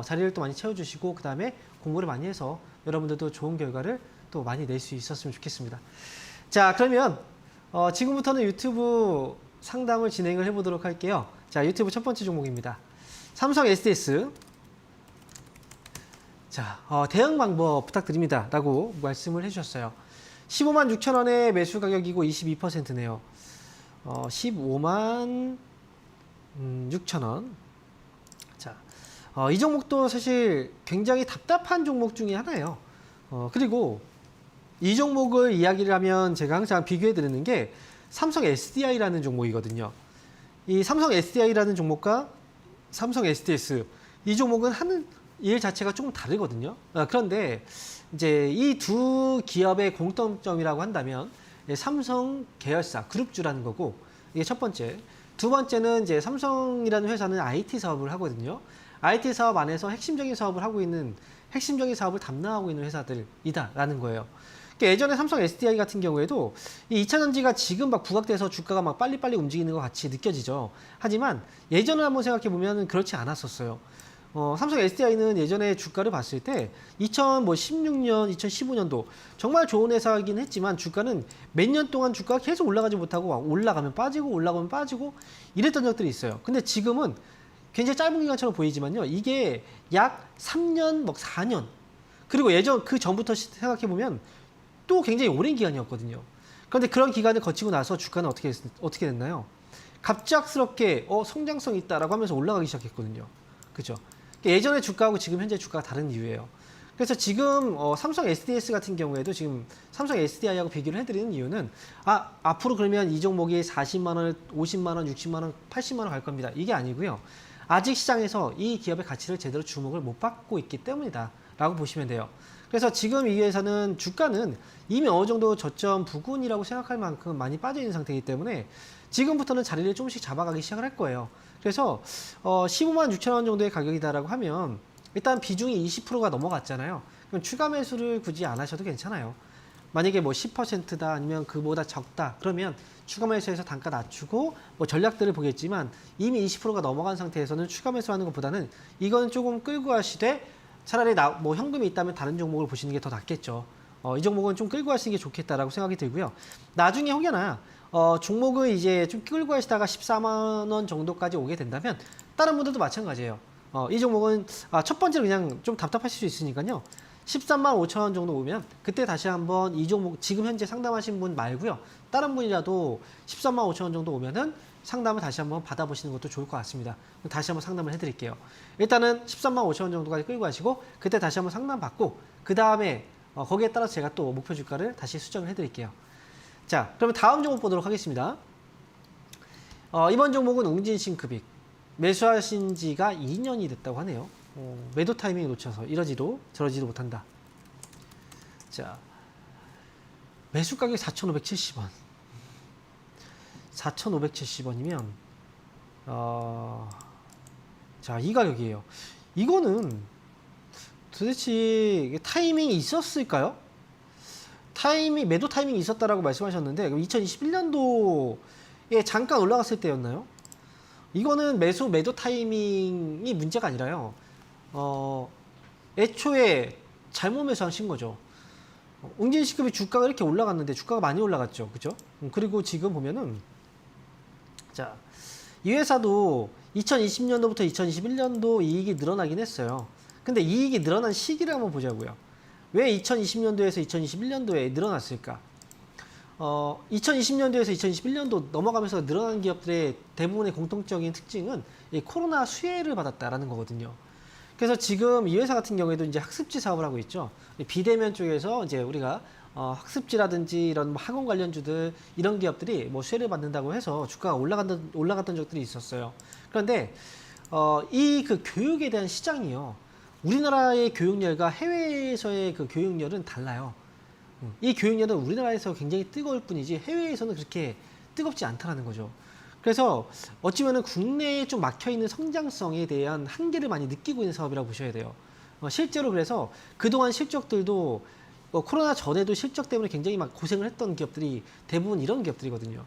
자리를 또 많이 채워주시고 그 다음에 공부를 많이 해서 여러분들도 좋은 결과를 또 많이 낼 수 있었으면 좋겠습니다. 자, 그러면 지금부터는 유튜브 상담을 진행을 해보도록 할게요. 자, 유튜브 첫 번째 종목입니다. 삼성 SDS. 자, 대응 방법 부탁드립니다. 라고 말씀을 해주셨어요. 15만 6천 원의 매수 가격이고 22%네요. 15만 6천 원. 자, 이 종목도 사실 굉장히 답답한 종목 중에 하나예요. 그리고 이 종목을 이야기를 하면 제가 항상 비교해 드리는 게 삼성 SDI라는 종목이거든요. 이 삼성 SDI라는 종목과 삼성 SDS 이 종목은 하는 일 자체가 조금 다르거든요. 그런데 이제 이 두 기업의 공통점이라고 한다면 삼성 계열사 그룹주라는 거고 이게 첫 번째. 두 번째는 이제 삼성이라는 회사는 IT 사업을 하거든요. IT 사업 안에서 핵심적인 사업을 하고 있는 핵심적인 사업을 담당하고 있는 회사들이다라는 거예요. 그러니까 예전에 삼성 SDI 같은 경우에도 이 2차 전지가 지금 막 부각돼서 주가가 막 빨리빨리 움직이는 것 같이 느껴지죠. 하지만 예전을 한번 생각해 보면 그렇지 않았었어요. 삼성 SDI는 예전에 주가를 봤을 때 2016년, 2015년도 정말 좋은 회사이긴 했지만 주가는 몇 년 동안 주가가 계속 올라가지 못하고 올라가면 빠지고 올라가면 빠지고 이랬던 적들이 있어요. 근데 지금은 굉장히 짧은 기간처럼 보이지만요. 이게 약 3년, 뭐 4년 그리고 예전 그 전부터 생각해 보면 또 굉장히 오랜 기간이었거든요. 그런데 그런 기간을 거치고 나서 주가는 어떻게 됐나요? 갑작스럽게 성장성 있다라고 하면서 올라가기 시작했거든요. 그죠? 예전의 주가하고 지금 현재 주가가 다른 이유예요. 그래서 지금 삼성 SDS 같은 경우에도 지금 삼성 SDI하고 비교를 해드리는 이유는 앞으로 그러면 이 종목이 40만 원, 50만 원, 60만 원, 80만 원 갈 겁니다. 이게 아니고요. 아직 시장에서 이 기업의 가치를 제대로 주목을 못 받고 있기 때문이다 라고 보시면 돼요. 그래서 지금 이 회사는 주가는 이미 어느 정도 저점 부근이라고 생각할 만큼 많이 빠져 있는 상태이기 때문에 지금부터는 자리를 조금씩 잡아가기 시작을 할 거예요. 그래서 15만 6천 원 정도의 가격이다라고 하면 일단 비중이 20%가 넘어갔잖아요. 그럼 추가 매수를 굳이 안 하셔도 괜찮아요. 만약에 뭐 10%다 아니면 그보다 적다 그러면 추가 매수해서 단가 낮추고 뭐 전략들을 보겠지만 이미 20%가 넘어간 상태에서는 추가 매수하는 것보다는 이건 조금 끌고 가시되 차라리 뭐 현금이 있다면 다른 종목을 보시는 게 더 낫겠죠. 이 종목은 좀 끌고 가시는 게 좋겠다라고 생각이 들고요. 나중에 혹여나 종목을 이제 좀 끌고 가시다가 14만 원 정도까지 오게 된다면 다른 분들도 마찬가지예요. 이 종목은 첫 번째로 그냥 좀 답답하실 수 있으니까요. 13만 5천 원 정도 오면 그때 다시 한번 이 종목 지금 현재 상담하신 분 말고요. 다른 분이라도 13만 5천 원 정도 오면은 상담을 다시 한번 받아보시는 것도 좋을 것 같습니다. 다시 한번 상담을 해드릴게요. 일단은 13만 5천 원 정도까지 끌고 가시고 그때 다시 한번 상담 받고 그 다음에 거기에 따라서 제가 또 목표 주가를 다시 수정을 해드릴게요. 자, 그러면 다음 종목 보도록 하겠습니다. 이번 종목은 웅진싱크빅 매수하신 지가 2년이 됐다고 하네요. 매도 타이밍을 놓쳐서 이러지도 저러지도 못한다. 자, 매수 가격이 4,570원. 4,570원이면 자, 이 가격이에요. 이거는 도대체 타이밍이 있었을까요? 매도 타이밍이 있었다라고 말씀하셨는데 2021년도에 잠깐 올라갔을 때였나요? 이거는 매도 타이밍이 문제가 아니라요. 애초에 잘못 매수하신 거죠. 웅진시급이 주가가 이렇게 올라갔는데 주가가 많이 올라갔죠. 그죠? 그리고 지금 보면은 자, 이 회사도 2020년도부터 2021년도 이익이 늘어나긴 했어요. 근데 이익이 늘어난 시기를 한번 보자고요. 왜 2020년도에서 2021년도에 늘어났을까? 2020년도에서 2021년도 넘어가면서 늘어난 기업들의 대부분의 공통적인 특징은 이 코로나 수혜를 받았다라는 거거든요. 그래서 지금 이 회사 같은 경우에도 이제 학습지 사업을 하고 있죠. 비대면 쪽에서 이제 우리가 학습지라든지 이런 학원 관련주들 이런 기업들이 뭐 수혜를 받는다고 해서 주가가 올라갔던 적들이 있었어요. 그런데 이 그 교육에 대한 시장이요. 우리나라의 교육열과 해외에서의 그 교육열은 달라요. 이 교육열은 우리나라에서 굉장히 뜨거울 뿐이지 해외에서는 그렇게 뜨겁지 않다는 거죠. 그래서 어찌보면 국내에 좀 막혀있는 성장성에 대한 한계를 많이 느끼고 있는 사업이라고 보셔야 돼요. 실제로 그래서 그동안 실적들도 코로나 전에도 실적 때문에 굉장히 막 고생을 했던 기업들이 대부분 이런 기업들이거든요.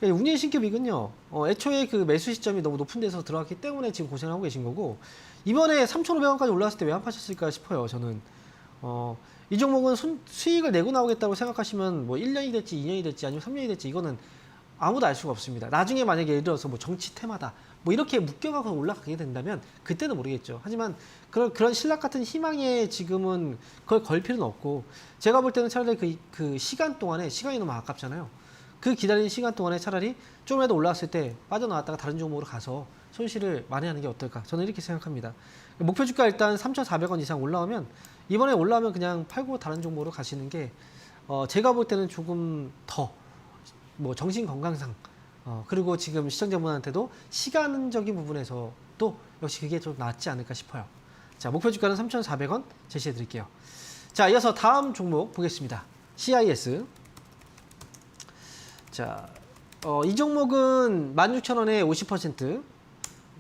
웅진신규빅은요, 애초에 그 매수 시점이 너무 높은 데서 들어갔기 때문에 지금 고생을 하고 계신 거고, 이번에 3,500원까지 올랐을 때 왜 안 파셨을까 싶어요, 저는. 이 종목은 수익을 내고 나오겠다고 생각하시면 뭐 1년이 될지 2년이 될지 아니면 3년이 될지 이거는 아무도 알 수가 없습니다. 나중에 만약에 예를 들어서 뭐 정치 테마다 뭐 이렇게 묶여가서 올라가게 된다면 그때는 모르겠죠. 하지만 그런 신락 같은 희망에 지금은 그걸 걸 필요는 없고, 제가 볼 때는 차라리 그 시간 동안에, 시간이 너무 아깝잖아요. 그 기다리는 시간 동안에 차라리 좀이라도 올라왔을 때 빠져나왔다가 다른 종목으로 가서 손실을 만회하는 게 어떨까, 저는 이렇게 생각합니다. 목표 주가 일단 3,400원 이상 올라오면, 이번에 올라오면 그냥 팔고 다른 종목으로 가시는 게 제가 볼 때는 조금 더 뭐 정신 건강상, 그리고 지금 시청자분한테도 시간적인 부분에서 또 역시 그게 좀 낫지 않을까 싶어요. 자, 목표 주가는 3,400원 제시해 드릴게요. 자, 이어서 다음 종목 보겠습니다. CIS. 자, 이 종목은 16,000원에 50%,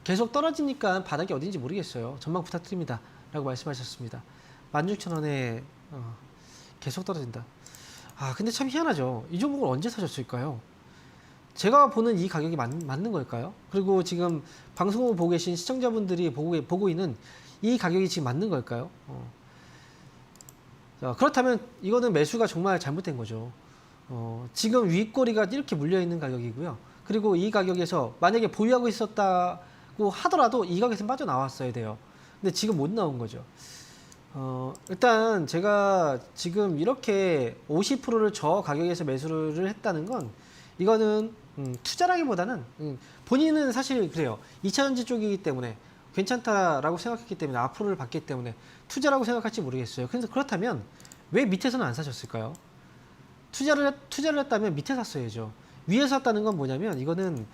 계속 떨어지니까 바닥이 어딘지 모르겠어요. 전망 부탁드립니다. 라고 말씀하셨습니다. 16,000원에 계속 떨어진다. 아, 근데 참 희한하죠. 이 종목을 언제 사셨을까요? 제가 보는 이 가격이 맞는 걸까요? 그리고 지금 방송을 보고 계신 시청자분들이 보고 있는 이 가격이 지금 맞는 걸까요? 자, 그렇다면 이거는 매수가 정말 잘못된 거죠. 지금 윗꼬리가 이렇게 물려있는 가격이고요. 그리고 이 가격에서 만약에 보유하고 있었다고 하더라도 이 가격에서 빠져나왔어야 돼요. 근데 지금 못 나온 거죠. 일단 제가 지금 이렇게 50%를 저 가격에서 매수를 했다는 건, 이거는 투자라기보다는 본인은 사실 그래요. 2차전지 쪽이기 때문에 괜찮다라고 생각했기 때문에, 앞으로를 봤기 때문에 투자라고 생각할지 모르겠어요. 그래서 그렇다면 왜 밑에서는 안 사셨을까요? 투자를 했다면 밑에 샀어야죠. 위에 샀다는 건 뭐냐면, 이거는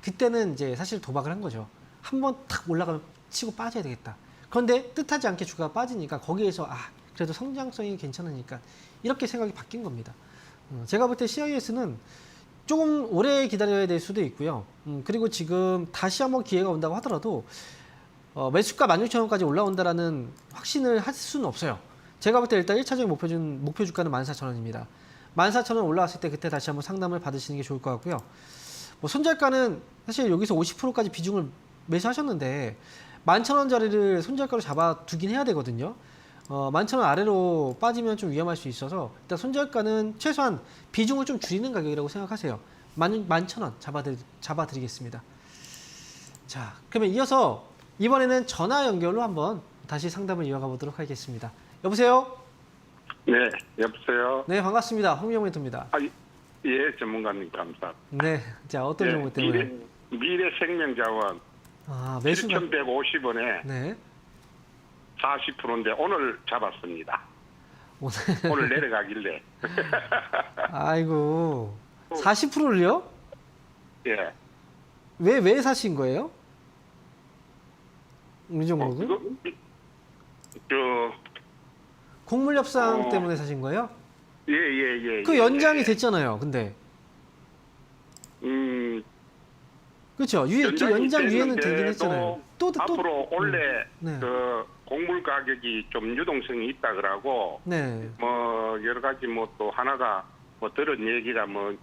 그때는 이제 사실 도박을 한 거죠. 한번 탁 올라가면 치고 빠져야 되겠다. 그런데 뜻하지 않게 주가가 빠지니까 거기에서 그래도 성장성이 괜찮으니까 이렇게 생각이 바뀐 겁니다. 제가 볼 때 CIS는 조금 오래 기다려야 될 수도 있고요. 그리고 지금 다시 한번 기회가 온다고 하더라도 매수가 16,000원까지 올라온다라는 확신을 할 수는 없어요. 제가 볼 때 일단 1차적인 목표 주가는 14,000원입니다. 14,000원 올라왔을 때 그때 다시 한번 상담을 받으시는 게 좋을 것 같고요. 뭐 손절가는 사실 여기서 50%까지 비중을 매수하셨는데 11,000원짜리를 손절가로 잡아두긴 해야 되거든요. 11,000원 아래로 빠지면 좀 위험할 수 있어서 일단 손절가는 최소한 비중을 좀 줄이는 가격이라고 생각하세요. 11,000원 잡아드리겠습니다. 자, 그러면 이어서 이번에는 전화 연결로 한번 다시 상담을 이어가 보도록 하겠습니다. 여보세요? 네, 여보세요. 네, 반갑습니다. 홍명 멘토입니다. 예, 전문가님 감사합니다. 네, 자, 어떤 종목 때문에? 미래생명자원 매수가 7,150원에 네. 40%인데 오늘 잡았습니다. 오늘 내려가길래. 아이고, 40%를요? 예. 왜 사신 거예요? 이 종목은? 곡물 협상 때문에 사신 거예요? 예. 그 연장이 됐잖아요. 근데 그렇죠. 연장 위에는 되긴 했잖아요. 앞으로 원래 네. 그 곡물 가격이 좀 유동성이 있다 그러고 네. 뭐 여러 가지 뭐 또 하나가 뭐 들은 얘기가 뭐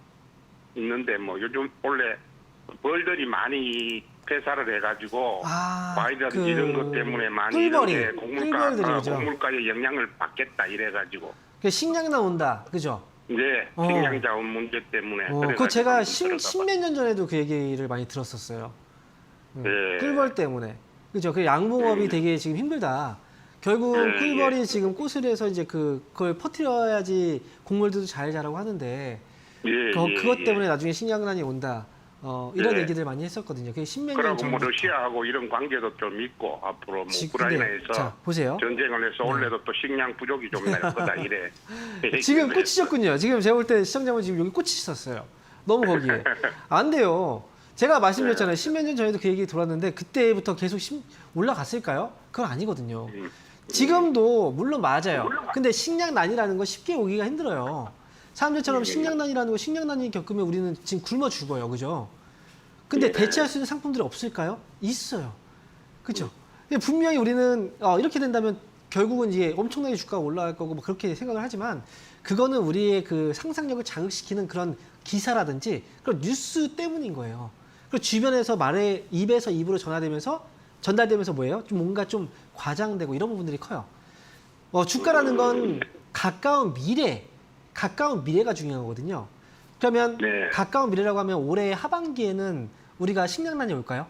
있는데 뭐 요즘 원래 벌들이 많이 폐사를 해가지고 과일이라든지 이런 것 때문에 많이 꿀벌이, 곡물가에 영향을 받겠다 이래가지고 식량 나온다, 그죠? 네, 식량 자원 문제 때문에. 그거 제가 십몇 년 전에도 그 얘기를 많이 들었었어요. 네. 꿀벌 때문에, 그죠? 그 양봉업이 되게 지금 힘들다. 결국 꿀벌이 지금 꽃을 해서 이제 그걸 퍼뜨려야지 곡물들도 잘 자라고 하는데 그것 때문에 나중에 식량난이 온다. 이런 얘기들 많이 했었거든요. 그게 십몇 년 전부터. 그리고 뭐 러시아하고 이런 관계도 좀 있고 앞으로 뭐 우크라이나에서 자, 보세요. 전쟁을 해서 원래도 또 식량 부족이 좀 날 거다 이래. 지금 꽂히셨군요. 지금 제가 볼 때 시청자분 지금 여기 꽂히셨어요. 너무 거기에. 안 돼요. 제가 말씀드렸잖아요. 십몇 년 전에도 그 얘기 들어왔는데 그때부터 계속 올라갔을까요? 그건 아니거든요. 지금도 물론 맞아요. 근데 식량난이라는 거 쉽게 오기가 힘들어요. 사람들처럼 식량난이라는 거, 식량난이 겪으면 우리는 지금 굶어 죽어요. 그죠? 근데 대체할 수 있는 상품들이 없을까요? 있어요. 그죠? 분명히 우리는 이렇게 된다면 결국은 이제 엄청나게 주가가 올라갈 거고 뭐 그렇게 생각을 하지만 그거는 우리의 그 상상력을 자극시키는 그런 기사라든지 그런 뉴스 때문인 거예요. 그리고 주변에서 입에서 입으로 전달되면서 뭐예요? 좀 뭔가 좀 과장되고 이런 부분들이 커요. 주가라는 건 가까운 미래가 중요하거든요. 그러면 네. 가까운 미래라고 하면 올해 하반기에는 우리가 식량난이 올까요?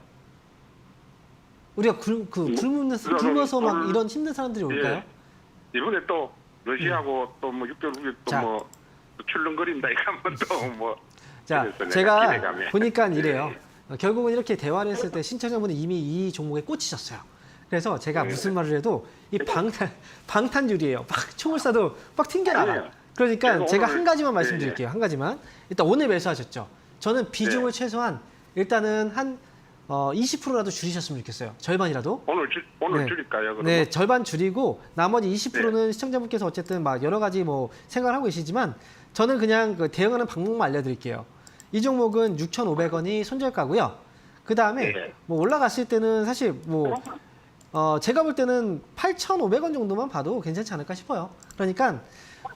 우리가 굶어서 막 이런 힘든 사람들이 올까요? 예. 이번에 또 러시아하고 또 뭐 6개월 후에 자. 또 뭐 출렁거린다 이러면 또 뭐. 자, 그래서 내가 제가 기대감에. 보니까 이래요. 예. 결국은 이렇게 대화를 했을 때 신청자분이 이미 이 종목에 꽂히셨어요. 그래서 제가 무슨 말을 해도 이 방탄유리예요. 막 총을 쏴도 막 튕겨나가. 아니에요. 그러니까 제가 오늘- 한 가지만 예, 말씀드릴게요. 한 가지만. 일단 오늘 매수하셨죠. 저는 비중을 최소한 일단은 한 20%라도 줄이셨으면 좋겠어요. 절반이라도. 오늘 네. 줄일까요? 그러면? 네, 절반 줄이고 나머지 20%는 시청자분께서 어쨌든 막 여러 가지 뭐 생각을 하고 계시지만 저는 그냥 그 대응하는 방법만 알려드릴게요. 이 종목은 6,500원이 손절가고요. 그 다음에 네. 뭐 올라갔을 때는 사실 뭐 제가 볼 때는 8,500원 정도만 봐도 괜찮지 않을까 싶어요. 그러니까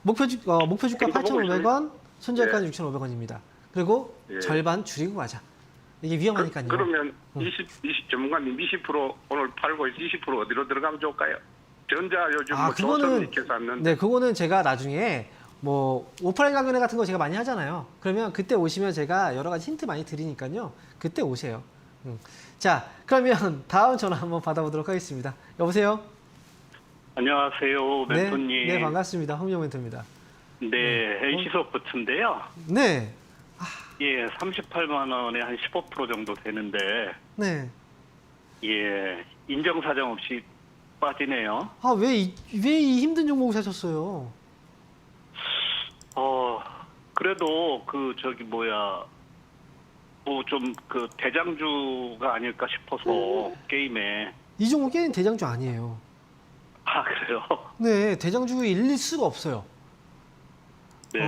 목표 주가 8,500원, 손절가는 6,500원입니다. 그리고 예. 절반 줄이고 가자. 이게 위험하니까요. 그러면 20 전문가님 20% 오늘 팔고 20% 어디로 들어가면 좋을까요? 전자 요즘 뭐 조선 이렇게 샀는데. 네, 그거는 제가 나중에 뭐 오프라인 강연회 같은 거 제가 많이 하잖아요. 그러면 그때 오시면 제가 여러 가지 힌트 많이 드리니까요. 그때 오세요. 자, 그러면 다음 전화 한번 받아보도록 하겠습니다. 여보세요? 안녕하세요, 멘토님. 네, 반갑습니다. 홍명 멘토입니다. 네, NC소프트인데요. 네, 예, 38만 원에 한 15% 정도 되는데, 네. 예, 인정사정 없이 빠지네요. 아, 왜 이 힘든 종목을 사셨어요? 그래도 뭐 좀 그 대장주가 아닐까 싶어서 게임에. 이 종목 게임 대장주 아니에요. 아, 그래요? 네, 대장주에 일릴 수가 없어요. 네.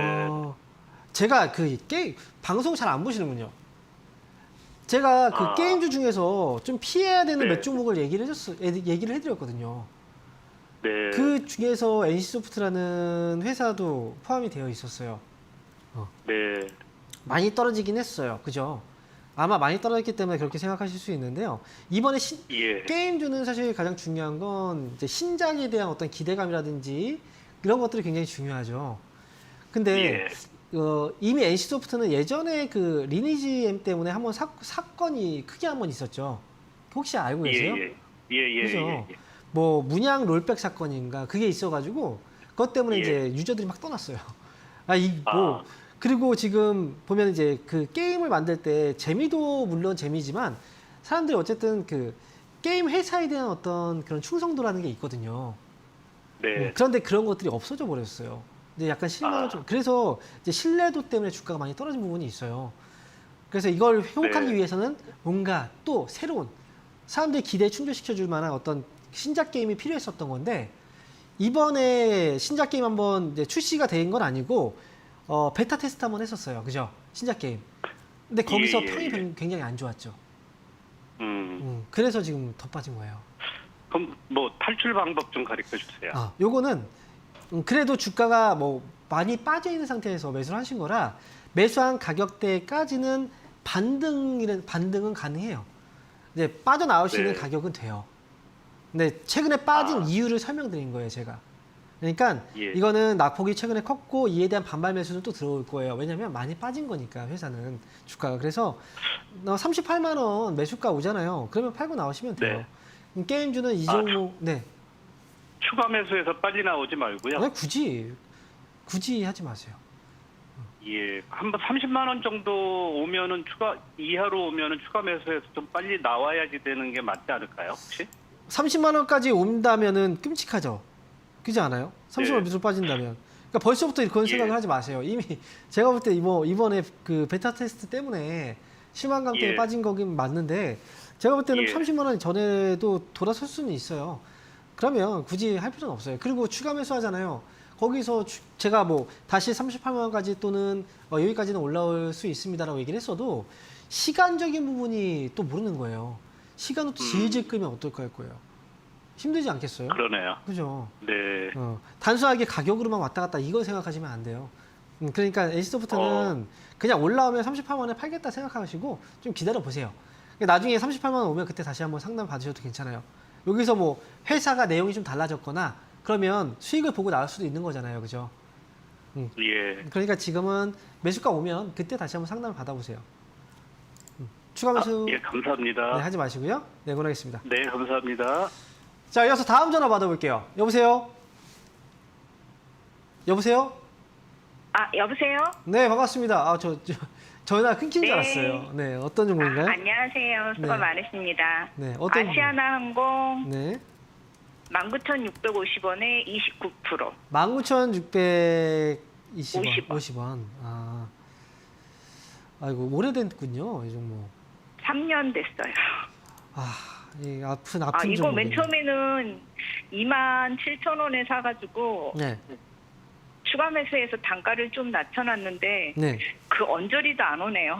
제가 그 게임 방송 잘 안 보시는군요. 제가 그 게임주 중에서 좀 피해야 되는 네. 몇 종목을 얘기를 해드렸거든요. 네. 그 중에서 NC소프트라는 회사도 포함이 되어 있었어요. 네. 많이 떨어지긴 했어요. 그죠? 아마 많이 떨어졌기 때문에 그렇게 생각하실 수 있는데요. 이번에 예. 게임주는 사실 가장 중요한 건 이제 신작에 대한 어떤 기대감이라든지 이런 것들이 굉장히 중요하죠. 근데 예. 이미 NC소프트는 예전에 그 리니지 M 때문에 한번 사건이 크게 한번 있었죠. 혹시 알고 계세요? 예. 그죠? 뭐 문양 롤백 사건인가 그게 있어가지고 그것 때문에 예. 이제 유저들이 막 떠났어요. 그리고 지금 보면 이제 그 게임을 만들 때 재미도 물론 재미지만 사람들이 어쨌든 그 게임 회사에 대한 어떤 그런 충성도라는 게 있거든요. 네. 그런데 그런 것들이 없어져 버렸어요. 이제 약간 실망을 좀 그래서 이제 신뢰도 때문에 주가가 많이 떨어진 부분이 있어요. 그래서 이걸 회복하기 네. 위해서는 뭔가 또 새로운 사람들의 기대에 충족시켜줄 만한 어떤 신작 게임이 필요했었던 건데 이번에 신작 게임 한번 이제 출시가 된 건 아니고 베타 테스트 한번 했었어요. 그죠? 신작 게임. 근데 거기서 예. 평이 굉장히 안 좋았죠. 그래서 지금 더 빠진 거예요. 그럼 뭐 탈출 방법 좀 가르쳐 주세요. 요거는 그래도 주가가 뭐 많이 빠져 있는 상태에서 매수를 하신 거라 매수한 가격대까지는 반등은 가능해요. 이제 빠져나올 수 있는 네. 가격은 돼요. 근데 최근에 빠진 이유를 설명드린 거예요, 제가. 그러니까 예. 이거는 낙폭이 최근에 컸고 이에 대한 반발 매수는 또 들어올 거예요. 왜냐하면 많이 빠진 거니까 회사는 주가가. 그래서 38만 원 매수가 오잖아요. 그러면 팔고 나오시면 돼요. 게임주는 이 종목 네. 추가 매수해서 빨리 나오지 말고요. 아니, 굳이 하지 마세요. 예, 한번 30만 원 정도 오면은 이하로 오면은 추가 매수해서 좀 빨리 나와야지 되는 게 맞지 않을까요, 혹시? 30만 원까지 온다면은 끔찍하죠. 그렇지 않아요? 30만 원 밑으로 빠진다면. 그러니까 벌써부터 그런 생각을 하지 마세요. 이미 제가 볼 때 이번에 그 베타 테스트 때문에 실망감 때문에 빠진 거긴 맞는데 제가 볼 때는 30만 원 전에도 돌아설 수는 있어요. 그러면 굳이 할 필요는 없어요. 그리고 추가 매수하잖아요. 거기서 제가 뭐 다시 38만 원까지 또는 여기까지는 올라올 수 있습니다라고 얘기를 했어도 시간적인 부분이 또 모르는 거예요. 시간을 또 질질 끄면 어떨까 할 거예요. 힘들지 않겠어요? 그러네요. 그죠? 네. 단순하게 가격으로만 왔다 갔다 이걸 생각하시면 안 돼요. 그러니까 NC소프트는 그냥 올라오면 38만 원에 팔겠다 생각하시고 좀 기다려 보세요. 나중에 38만 원 오면 그때 다시 한번 상담 받으셔도 괜찮아요. 여기서 뭐 회사가 내용이 좀 달라졌거나 그러면 수익을 보고 나올 수도 있는 거잖아요. 그죠? 예. 그러니까 지금은 매수가 오면 그때 다시 한번 상담을 받아보세요. 추가 매수 예, 감사합니다. 네, 하지 마시고요. 네, 응원하겠습니다. 네, 감사합니다. 자, 이어서 다음 전화 받아볼게요. 여보세요? 여보세요? 아, 여보세요? 네, 반갑습니다. 전화 끊긴 줄 네. 알았어요. 네, 어떤 종목인가요? 안녕하세요. 수고 네. 많으십니다. 네, 어떤 아시아나항공 네. 19,650원에 29%. 19,620원. 50원. 50원. 아이고, 오래됐군요, 이 종목. 3년 됐어요. 이 아픈 이거 종목이네. 맨 처음에는 27,000원에 사가지고 네. 추가 매수해서 단가를 좀 낮춰놨는데 네. 그 언저리도 안 오네요.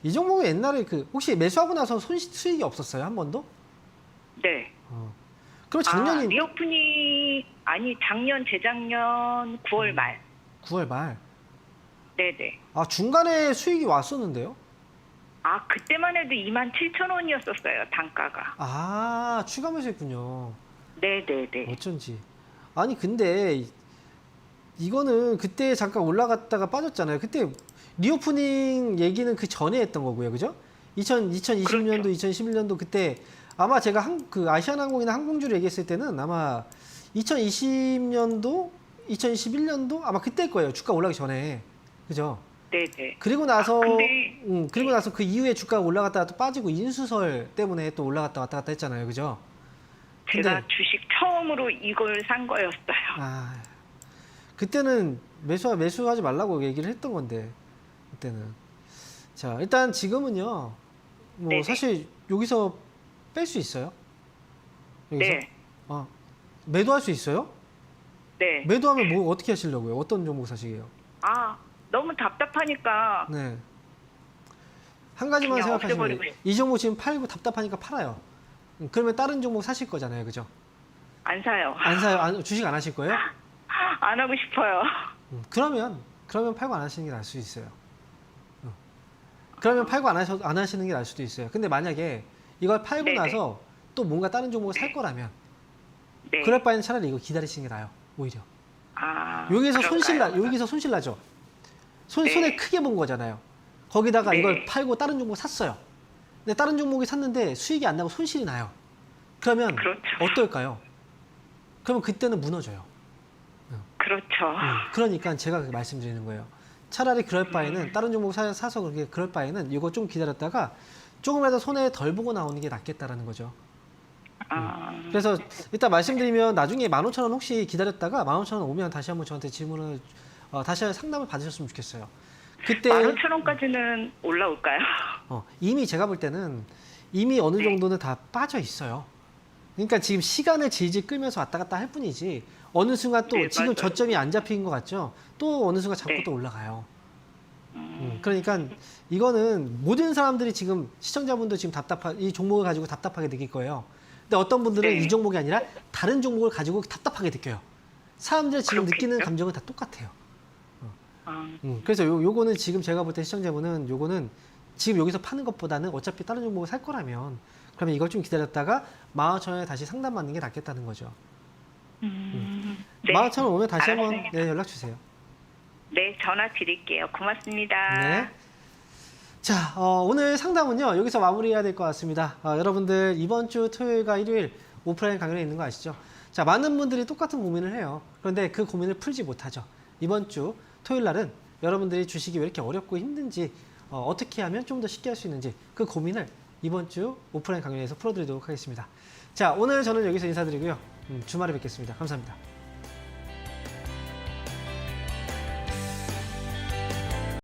이 종목은 옛날에 혹시 매수하고 나서 수익이 없었어요? 한 번도? 네. 그럼 작년이 리오프닝 작년 재작년 9월 말. 9월 말. 네네. 중간에 수익이 왔었는데요? 그때만 해도 27,000원이었었어요, 단가가. 추가 매수했군요. 네네네. 어쩐지. 아니 근데 이거는 그때 잠깐 올라갔다가 빠졌잖아요. 그때 리오프닝 얘기는 그 전에 했던 거고요, 그죠? 2020년도, 그렇죠. 2021년도 그때 아마 제가 아시아나항공이나 항공주를 얘기했을 때는 아마 2020년도, 2021년도 아마 그때일 거예요. 주가 올라가기 전에, 그죠? 네네. 그리고 나서 근데 나서 그 이후에 주가가 올라갔다가 또 빠지고 인수설 때문에 또 올라갔다 왔다 갔다 했잖아요, 그죠? 제가 근데- 주식 처음으로 이걸 산 거였어요. 그때는 매수하지 말라고 얘기를 했던 건데 그때는. 자, 일단 지금은요. 네네. 사실 여기서 뺄 수 있어요? 여기서? 네. 매도할 수 있어요? 네. 매도하면 뭐 어떻게 하시려고요? 어떤 종목 사시게요? 너무 답답하니까 네. 한 가지만 그냥 생각하시면 돼요. 없애버리고 이 종목 지금 팔고 답답하니까 팔아요. 그러면 다른 종목 사실 거잖아요, 그죠? 안 사요. 안 사요? 주식 안 하실 거예요? 안 하고 싶어요. 그러면 팔고 안 하시는 게 나을 수 있어요. 그러면 팔고 안 하시는 게 나을 수도 있어요. 근데 만약에 이걸 팔고 네네. 나서 또 뭔가 다른 종목을 살 거라면 네. 그럴 바에는 차라리 이거 기다리시는 게 나아요. 오히려. 여기서 손실 나죠. 네. 손해 크게 본 거잖아요. 거기다가 네. 이걸 팔고 다른 종목 샀어요. 근데 다른 종목이 샀는데 수익이 안 나고 손실이 나요. 그러면 그렇죠. 어떨까요? 그러면 그때는 무너져요. 그렇죠. 그러니까 제가 말씀드리는 거예요. 차라리 그럴 바에는 다른 종목 사서 그럴 바에는 이거 좀 기다렸다가 조금이라도 손해 덜 보고 나오는 게 낫겠다라는 거죠. 그래서 일단 말씀드리면 나중에 15,000원 혹시 기다렸다가 15,000원 오면 다시 한번 저한테 질문을 다시 상담을 받으셨으면 좋겠어요. 그때 15,000원까지는 올라올까요? 이미 제가 볼 때는 이미 어느 정도는 다 빠져 있어요. 그러니까 지금 시간을 질질 끌면서 왔다 갔다 할 뿐이지 어느 순간 또 네, 지금 맞아요. 저점이 안 잡힌 것 같죠? 또 어느 순간 잡고 네. 또 올라가요. 그러니까 이거는 모든 사람들이 지금 시청자분도 지금 이 종목을 가지고 답답하게 느낄 거예요. 근데 어떤 분들은 네. 이 종목이 아니라 다른 종목을 가지고 답답하게 느껴요. 사람들이 지금 느끼는 그렇겠죠? 감정은 다 똑같아요. 그래서 요거는 지금 제가 볼 때 시청자분은 요거는 지금 여기서 파는 것보다는 어차피 다른 종목을 살 거라면 그러면 이걸 좀 기다렸다가 15,000원에 다시 상담 받는 게 낫겠다는 거죠. 네. 15,000원 오면 다시 한번 알았습니다. 연락 주세요. 네, 전화 드릴게요. 고맙습니다. 네. 자, 오늘 상담은요 여기서 마무리해야 될 것 같습니다. 여러분들 이번 주 토요일과 일요일 오프라인 강연에 있는 거 아시죠? 자, 많은 분들이 똑같은 고민을 해요. 그런데 그 고민을 풀지 못하죠. 이번 주 토요일 날은 여러분들이 주식이 왜 이렇게 어렵고 힘든지 어떻게 하면 좀 더 쉽게 할 수 있는지 그 고민을 이번 주 오프라인 강연에서 풀어드리도록 하겠습니다. 자, 오늘 저는 여기서 인사드리고요. 주말에 뵙겠습니다. 감사합니다.